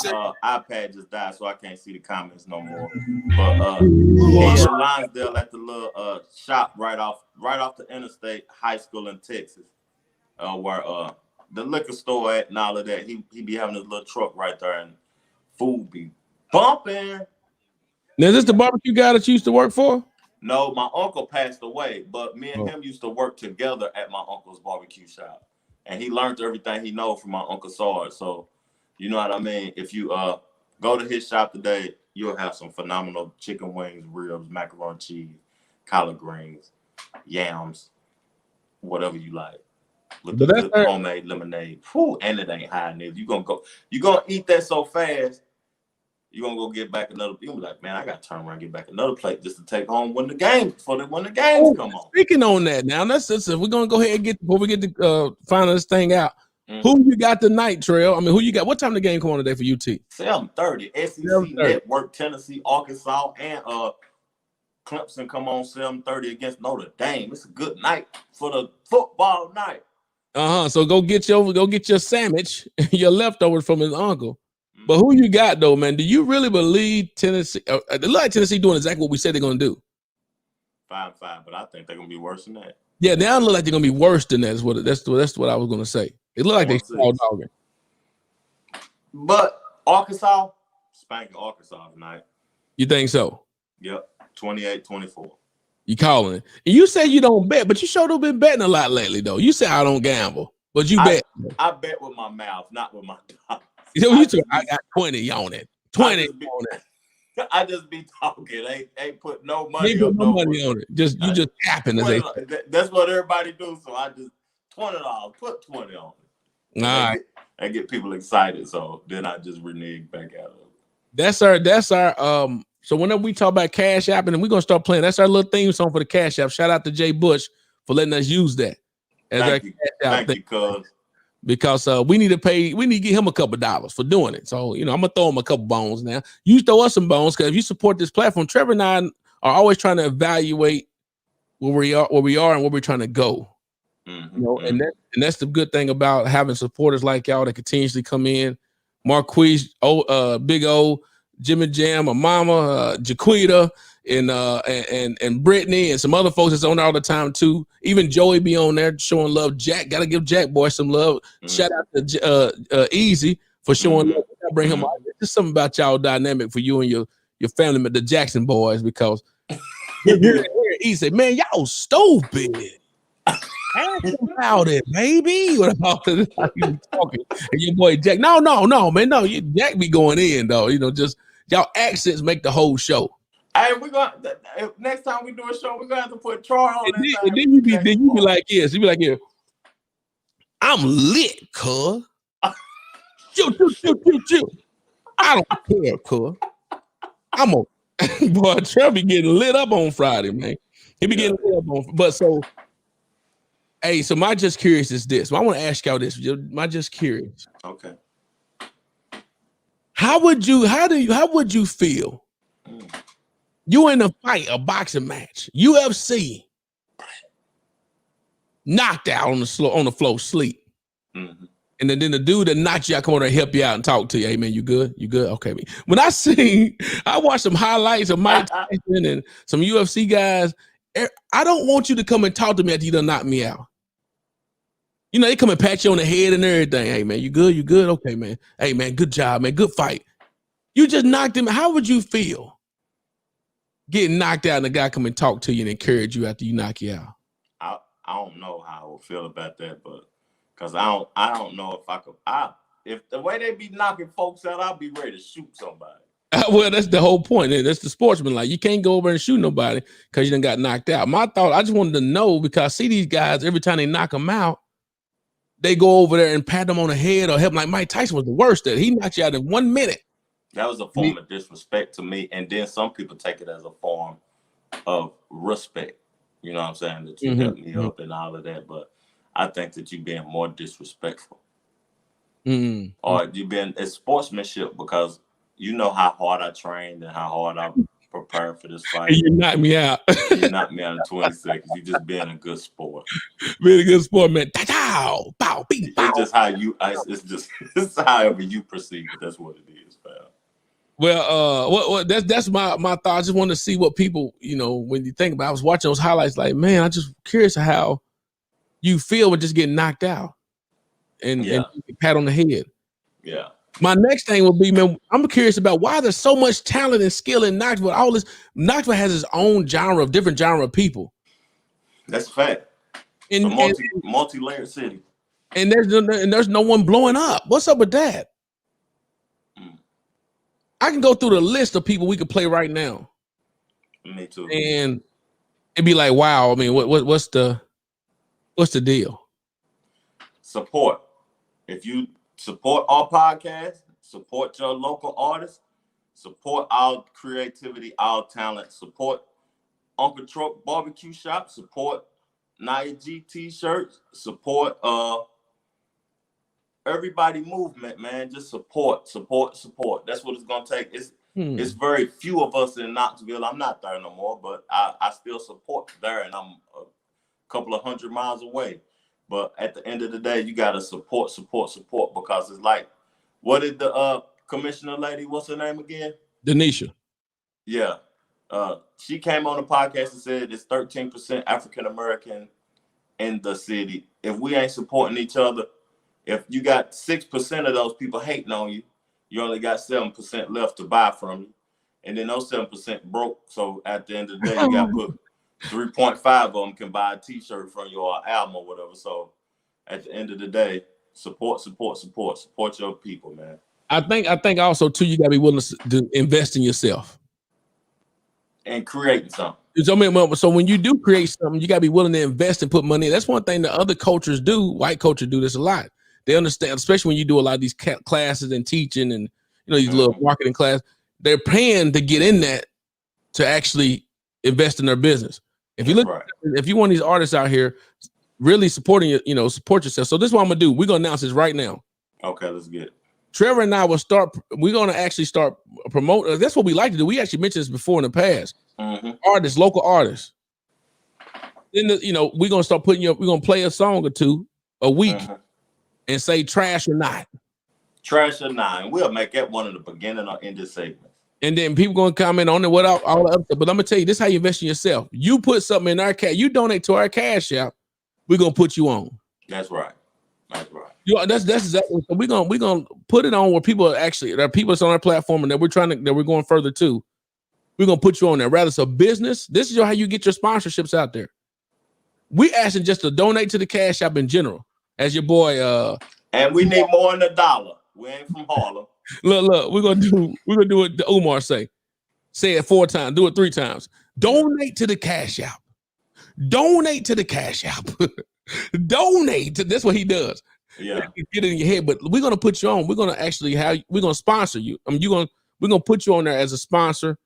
iPad just died, so I can't see the comments no more. But in Lonsdale at the little shop right off the interstate, high school in Texas, where the liquor store at and all of that. He be having his little truck right there, and food be bumping. Now, is this the barbecue guy that you used to work for? No, my uncle passed away, but me and him used to work together at my uncle's barbecue shop, and he learned everything he knows from my Uncle Sard. So, you know what I mean? If you go to his shop today, you'll have some phenomenal chicken wings, ribs, macaroni cheese, collard greens, yams, whatever you like. With the good homemade lemonade. Whew, and it ain't high, nigga. You're gonna eat that so fast. You're gonna go get back another. You'll be like, man, I gotta turn around and get back another plate just to take home when the games come on. Speaking on that, now we're gonna go ahead and get before we get to find this thing out. Who you got tonight, Trail? I mean, who you got? What time the game come on today for UT? 7:30. SEC 7:30. Network, Tennessee, Arkansas, and Clemson come on 7:30 against Notre Dame. It's a good night for the football night. So go get your sandwich, your leftovers from his uncle. But who you got though, man? Do you really believe Tennessee? It look like Tennessee doing exactly what we said they're gonna do. 5-5, but I think they're gonna be worse than that. Yeah, they don't look like they're gonna be worse than that. That's what I was gonna say. It looked like they small dogging. But Arkansas, spanking Arkansas tonight. You think so? Yep, 28-24. You calling it? And you say you don't bet, but you sure have been betting a lot lately, though. You say I don't gamble, but you bet. I bet with my mouth, not with my dollars. I got 20 on it. 20 on it. I just be talking. Ain't put no money. Ain't put no money on it. You just tapping. That's what everybody do. So I just $20. Put 20 on it. All right. I get people excited. So then I just renege back out of it. That's our so whenever we talk about Cash App, and we're gonna start playing, that's our little theme song for the Cash App. Shout out to Jay Bush for letting us use that as our Cash App. Thank you, cuz. Because we need to get him a couple $, for doing it. So, I'm gonna throw him a couple bones now. You throw us some bones, because if you support this platform, Trevor and I are always trying to evaluate where we are and where we're trying to go. And that's the good thing about having supporters like y'all that continuously come in. Marquise, Big O, Jimmy Jam, my mama, Jaquita, and Brittany, and some other folks that's on there all the time too. Even Joey be on there showing love. Jack, gotta give Jack boy some love. Shout out to Easy for showing love. I bring him out. There's something about y'all dynamic for you and your family, the Jackson boys, because Easy, man, y'all stupid. Ask about it, baby. What about you talking? And your boy Jack, no, man, no. Jack be going in though. Just y'all accents make the whole show. Hey, next time we do a show, we're gonna have to put Troy on. And then you be like this. You be like, yeah, I'm lit, cuz. Chill. I don't care, cuz. I'm a boy. Trevor be getting lit up on Friday, man. He be getting lit up on. But so, hey, so my just curious is this. I want to ask y'all this. My just curious. Okay. How would you feel? You in a fight, a boxing match, UFC, knocked out on the floor, sleep. Mm-hmm. And then the dude that knocked you out come on and help you out and talk to you. Hey man, you good? You good? Okay. When I watched some highlights of Mike Tyson and some UFC guys. I don't want you to come and talk to me after you done knock me out. They come and pat you on the head and everything. Hey man, you good? You good? Okay, man. Hey man, good job, man. Good fight. You just knocked him. How would you feel getting knocked out and the guy come and talk to you and encourage you after you knock you out? I don't know how I would feel about that, but because I don't know if I could. I if the way they be knocking folks out, I'll be ready to shoot somebody. Well, that's the whole point. That's the sportsman. Like, you can't go over and shoot nobody because you done got knocked out. My thought, I just wanted to know, because I see these guys every time they knock them out, they go over there and pat them on the head or help them. Like Mike Tyson was the worst at it. He knocked you out in 1 minute. That was a form of disrespect to me. And then some people take it as a form of respect. You know what I'm saying? That you helped me up and all of that. But I think that you're being more disrespectful. Or you've been, it's sportsmanship, because you know how hard I trained and how hard I prepared for this fight. You knocked me out. You knocked me out in 20 seconds. You just being a good sport. Being a good sport, man. Bow, bow, beep, bow. It's just how you. It's however you perceive it. That's what it is, fam. Well, that's my thought. I just want to see what people, when you think about it. I was watching those highlights, like, man, I'm just curious how you feel with just getting knocked out and pat on the head. Yeah. My next thing will be, man, I'm curious about why there's so much talent and skill in Knoxville. All this, Knoxville has its own different genre of people. That's a fact. It's a multi-layered city. And there's no one blowing up. What's up with that? I can go through the list of people we could play right now. Me too. And it'd be like, wow. I mean, what's the deal? Support. If you support our podcast, support your local artists, support our creativity, our talent, support Uncle Truck Barbecue Shop, support Nia G T-shirts, support everybody movement, man. Just support. That's what it's gonna take. It's very few of us in Knoxville. I'm not there no more, but I still support there, and I'm a couple of 100 miles away. But at the end of the day, you gotta support, because it's like, what did the commissioner lady, what's her name again? Denisha. Yeah. She came on the podcast and said it's 13% African American in the city. If we ain't supporting each other, if you got 6% of those people hating on you, you only got 7% left to buy from you. And then those 7% broke. So at the end of the day, you got to put 3.5 of them can buy a t-shirt from you or an album or whatever. So at the end of the day, support your people, man. I think also too, you gotta be willing to invest in yourself and creating something. So when you do create something, you gotta be willing to invest and put money in. That's one thing that other cultures do. White culture do this a lot. They understand, especially when you do a lot of these classes and teaching and these little marketing class. They're paying to get in that to actually invest in their business. If you look, if you want these artists out here really supporting you, support yourself. So this is what I'm gonna do. We're gonna announce this right now. Okay, let's get it. Trevor and I will start. We're gonna actually start promoting. That's what we like to do. We actually mentioned this before in the past. Artists, local artists. Then we're gonna start putting we're gonna play a song or two a week and say trash or not. Trash or not. And we'll make that one of the beginning or end of segment. And then people gonna comment on it, all the other stuff. But I'm gonna tell you, this is how you invest in yourself. You put something in our cash, you donate to our cash app, we're gonna put you on. That's right. That's right. That's exactly. So we're gonna put it on where people there are people that's on our platform and that we're going further to. We're gonna put you on there. Rather, it's a business. This is how you get your sponsorships out there. We asking just to donate to the cash app in general, as your boy. And we need more than $1. We ain't from Harlem. Look, we're gonna do what the Umar say. Say it 4 times, do it 3 times. Donate to the cash app. Donate to the cash app. Donate to that's what he does. Yeah. Get it in your head, but we're gonna put you on. We're gonna actually we're gonna sponsor you. I mean, we're gonna put you on there as a sponsor.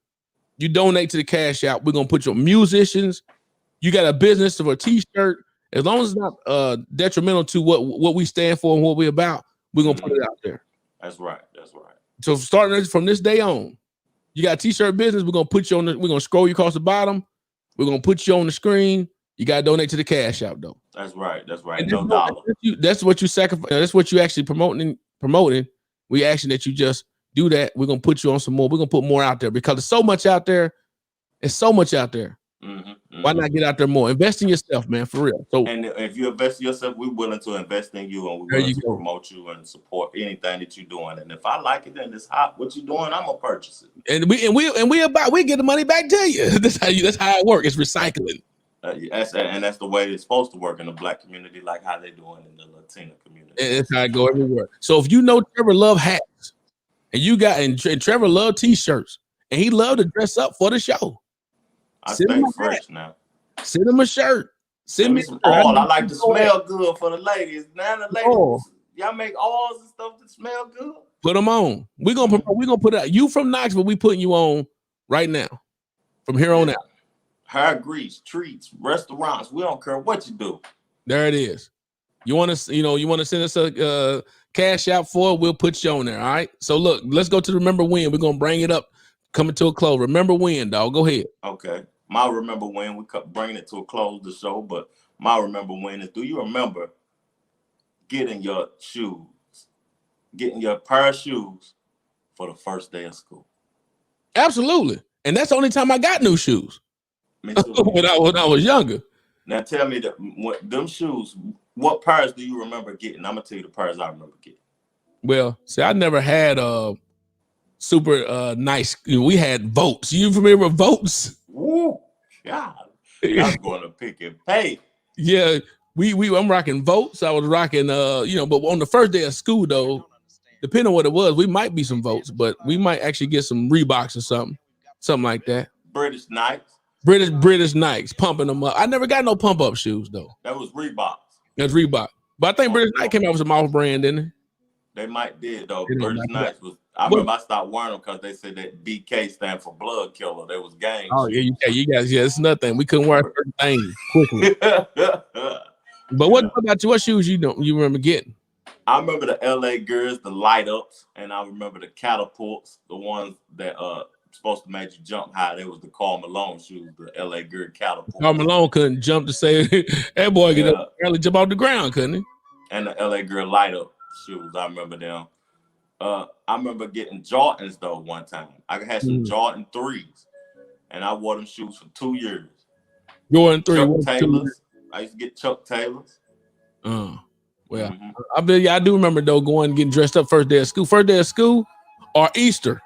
You donate to the cash app, we're gonna put you on. Musicians, you got a business or a t-shirt, as long as it's not detrimental to what we stand for and what we're about, we're gonna put it out there. That's right. That's right. So starting from this day on, you got a t-shirt business, we're gonna put you on we're gonna scroll you across the bottom, we're gonna put you on the screen. You gotta donate to the cash app though. That's right. That's right. No dollar. That's what you sacrifice. That's what you actually promoting. We asking that you just do that. We're gonna put you on some more. We're gonna put more out there because there's so much out there. It's so much out there. Why not get out there more? Invest in yourself, man, for real. So, and if you invest in yourself, we're willing to invest in you, and we're willing to promote you and support anything that you're doing. And if I like it and it's hot, what you're doing, I'm gonna purchase it. And we get the money back to you. That's how it works. It's recycling. That's the way it's supposed to work in the Black community, like how they doing in the Latino community. It's how I go everywhere. So if you know Trevor love hats, and Trevor love t-shirts, and he loved to dress up for the show. I stay fresh now. Send him a shirt. Send me some oil. I like to smell good for the ladies. Now the ladies, y'all make oils and stuff that smell good. Put them on. We're gonna put it out. You from Knoxville, we putting you on right now. From here on out. Hair grease, treats, restaurants. We don't care what you do. There it is. You want to send us a cash out for it, we'll put you on there. All right. So look, let's go to Remember When. We're gonna bring it up, coming to a close. Remember When, dog. Go ahead. Okay. My Remember When, we bringing it to a close the show, but my Remember When is, do you remember getting your pair of shoes for the first day of school? Absolutely. And that's the only time I got new shoes. Me too. when I was younger. Now tell me them shoes, what pairs do you remember getting? I'm gonna tell you the pairs I remember getting. Well, see, I never had super nice. We had Votes. You remember Votes? Woo, God, I was going to pick and pay. Yeah, I'm rocking Votes. I was rocking, but on the first day of school though, depending on what it was, we might be some Votes, but we might actually get some Reeboks or something like that. British Nikes. British Nikes, pumping them up. I never got no pump up shoes though. That was Reebok. That's Reebok, but I think British Nike came out with some off brand, didn't it? They might did though. British Nikes was. I remember I stopped wearing them because they said that BK stand for blood killer. They was gang. Oh yeah, you guys, it's nothing. We couldn't wear certain things quickly. But what about you? What shoes you remember getting? I remember the LA Girls, the light ups, and I remember the catapults, the ones that supposed to make you jump high. They was the Karl Malone shoes, the LA Girl catapult. Karl Malone couldn't jump to say that boy could barely jump off the ground, couldn't he? And the LA Girl light up shoes, I remember them. I remember getting Jordans though one time. I had some Jordan 3s, and I wore them shoes for 2 years. Jordan 3. Chuck Taylors. I used to get Chuck Taylors. I do remember though getting dressed up first day of school or Easter.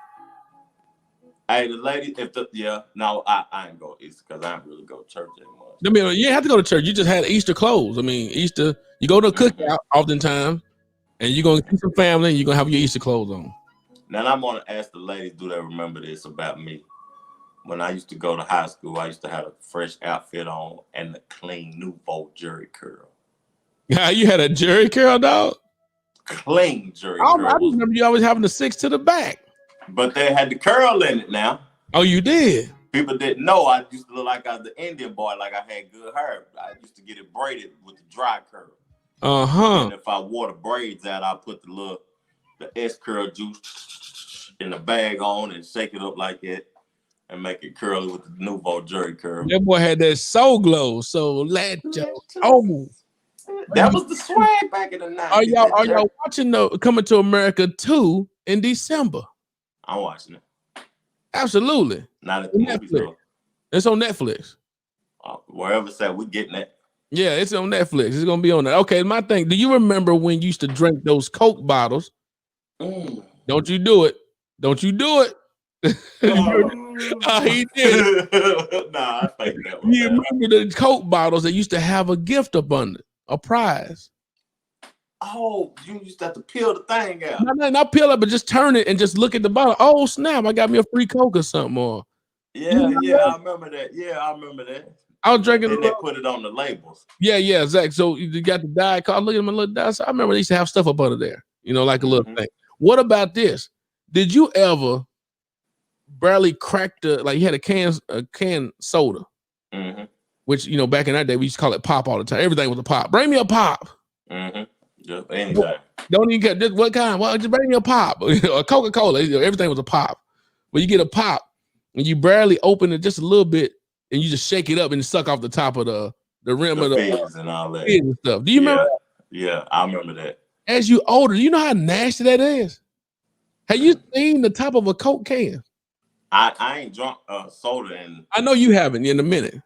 Hey, the lady, I ain't go Easter because I don't really go to church anymore. I mean, you didn't have to go to church. You just had Easter clothes. I mean, Easter, you go to a cookout oftentimes, and you're going to see some family, and you're going to have your Easter clothes on. Now, I'm going to ask the ladies, do they remember this about me? When I used to go to high school, I used to have a fresh outfit on and the clean Nouveau Jerry curl. Yeah, you had a Jerry curl, dog? Clean Jerry curl. I remember you always having the 6 to the back. But they had the curl in it now. Oh, you did? People didn't know. I used to look like I was the Indian boy, like I had good hair. I used to get it braided with the dry curl. And if I wore the braids out, I put the S curl juice in the bag on and shake it up like that and make it curly with the Nouveau Jerry curl. That boy had that soul glow. So let you. That was the swag back in the 90s. Are y'all watching Coming to America 2 in December? I'm watching it. Absolutely. Not at the movies, though. It's on Netflix. Wherever it's at, we're getting it. Yeah, it's on Netflix. It's gonna be on there. Okay, my thing. Do you remember when you used to drink those Coke bottles? Don't you do it? Don't you do it? He did. Nah, I think that one. You remember the Coke bottles that used to have a gift up under it, a prize? Oh, you used to have to peel the thing out. No, not peel it, but just turn it and just look at the bottle. Oh snap! I got me a free Coke or something. Or I remember that. Yeah, I remember that. I was drinking. And they put it on the labels. Yeah, Zach. So you got the diet card. Look at my little diet. So I remember they used to have stuff up under there. Like a little thing. What about this? Did you ever barely crack you had a can soda, which back in that day we used to call it pop all the time. Everything was a pop. Bring me a pop. Yeah, anytime. Don't even get what kind. Well, just bring me a pop. A Coca-Cola. Everything was a pop. But you get a pop and you barely open it just a little bit, and you just shake it up and suck off the top of the rim of the fizz and all that and stuff. Do you remember that? Yeah, I remember that. As you older, do you know how nasty that is? Have you seen the top of a Coke can? I ain't drunk soda and I know you haven't in a minute.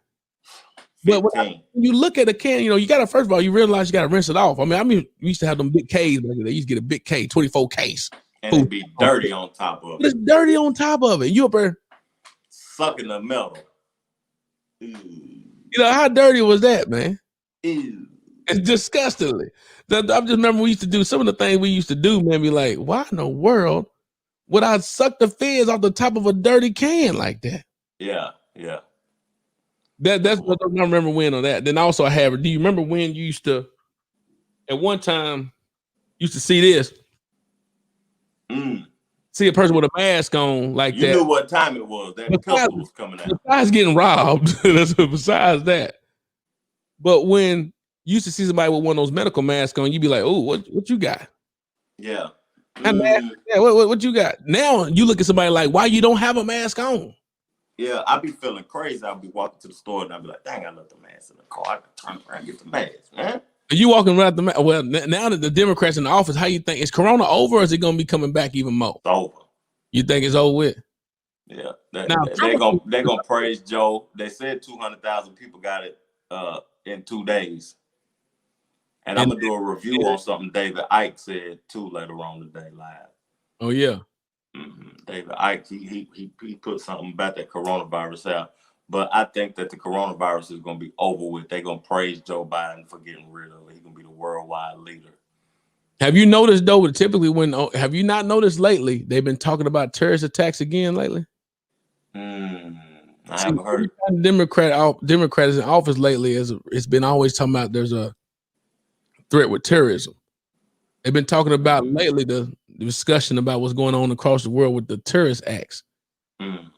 But when you look at a can, you gotta, first of all, you realize you gotta rinse it off. I mean, we used to have them big K's. They used to get a big K, 24 case. And it'd be dirty on top of it. It's dirty on top of it. You up there sucking the metal. You know, how dirty was that, man? Ew. It's disgustingly. I just remember we used to do some of the things we used to do, man. Be like, why in the world would I suck the fizz off the top of a dirty can like that? Yeah, yeah. That's what I remember when on that. Then also I have. Do you remember when you used to, at one time, used to see this? See a person with a mask on like you that. You knew what time it was. That pistol was coming out. Besides getting robbed, besides that. But when you used to see somebody with one of those medical masks on, you'd be like, "Oh, what you got?" Yeah. Yeah. What you got? Now you look at somebody like, "Why you don't have a mask on?" Yeah, I'd be feeling crazy. I'd be walking to the store and I'd be like, "Dang, I left the mask in the car. I can turn around and get the mask, man." You walking around the well now that the Democrats in the office, how you think is Corona over, or is it going to be coming back even more? It's over. You think it's over with? Yeah, they're gonna praise Joe. They said 200,000 people got it in 2 days, and I'm gonna do a review on something David Icke said too later on today live. Oh yeah, David Icke he put something about that coronavirus out. But I think that the coronavirus is going to be over with. They're going to praise Joe Biden for getting rid of it. He's going to be the worldwide leader. Have you noticed, though, typically have you not noticed lately, they've been talking about terrorist attacks again lately? I haven't heard. Democrat is in office lately. It's been always talking about there's a threat with terrorism. They've been talking about lately the discussion about what's going on across the world with the terrorist acts.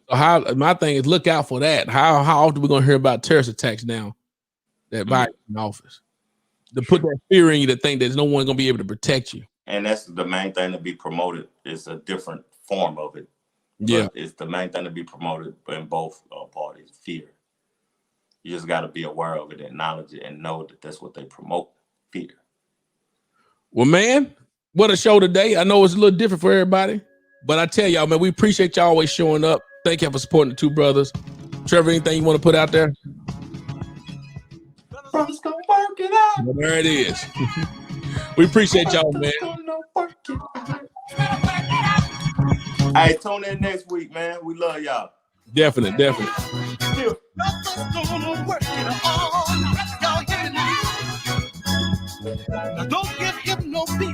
So my thing is look out for that. How often we gonna hear about terrorist attacks now that Biden's in office? To put that fear in you to think there's no one gonna be able to protect you. And that's the main thing to be promoted. It's a different form of it. Yeah, it's the main thing to be promoted in both parties. Fear. You just got to be aware of it, acknowledge it, and know that that's what they promote. Fear. Well, man, what a show today. I know it's a little different for everybody. But I tell y'all, man, we appreciate y'all always showing up. Thank y'all for supporting the two brothers. Trevor, anything you want to put out there? Brothers gonna work it out. Well, there it is. We appreciate y'all, man. Hey, tune in next week, man. We love y'all. Definitely. Now,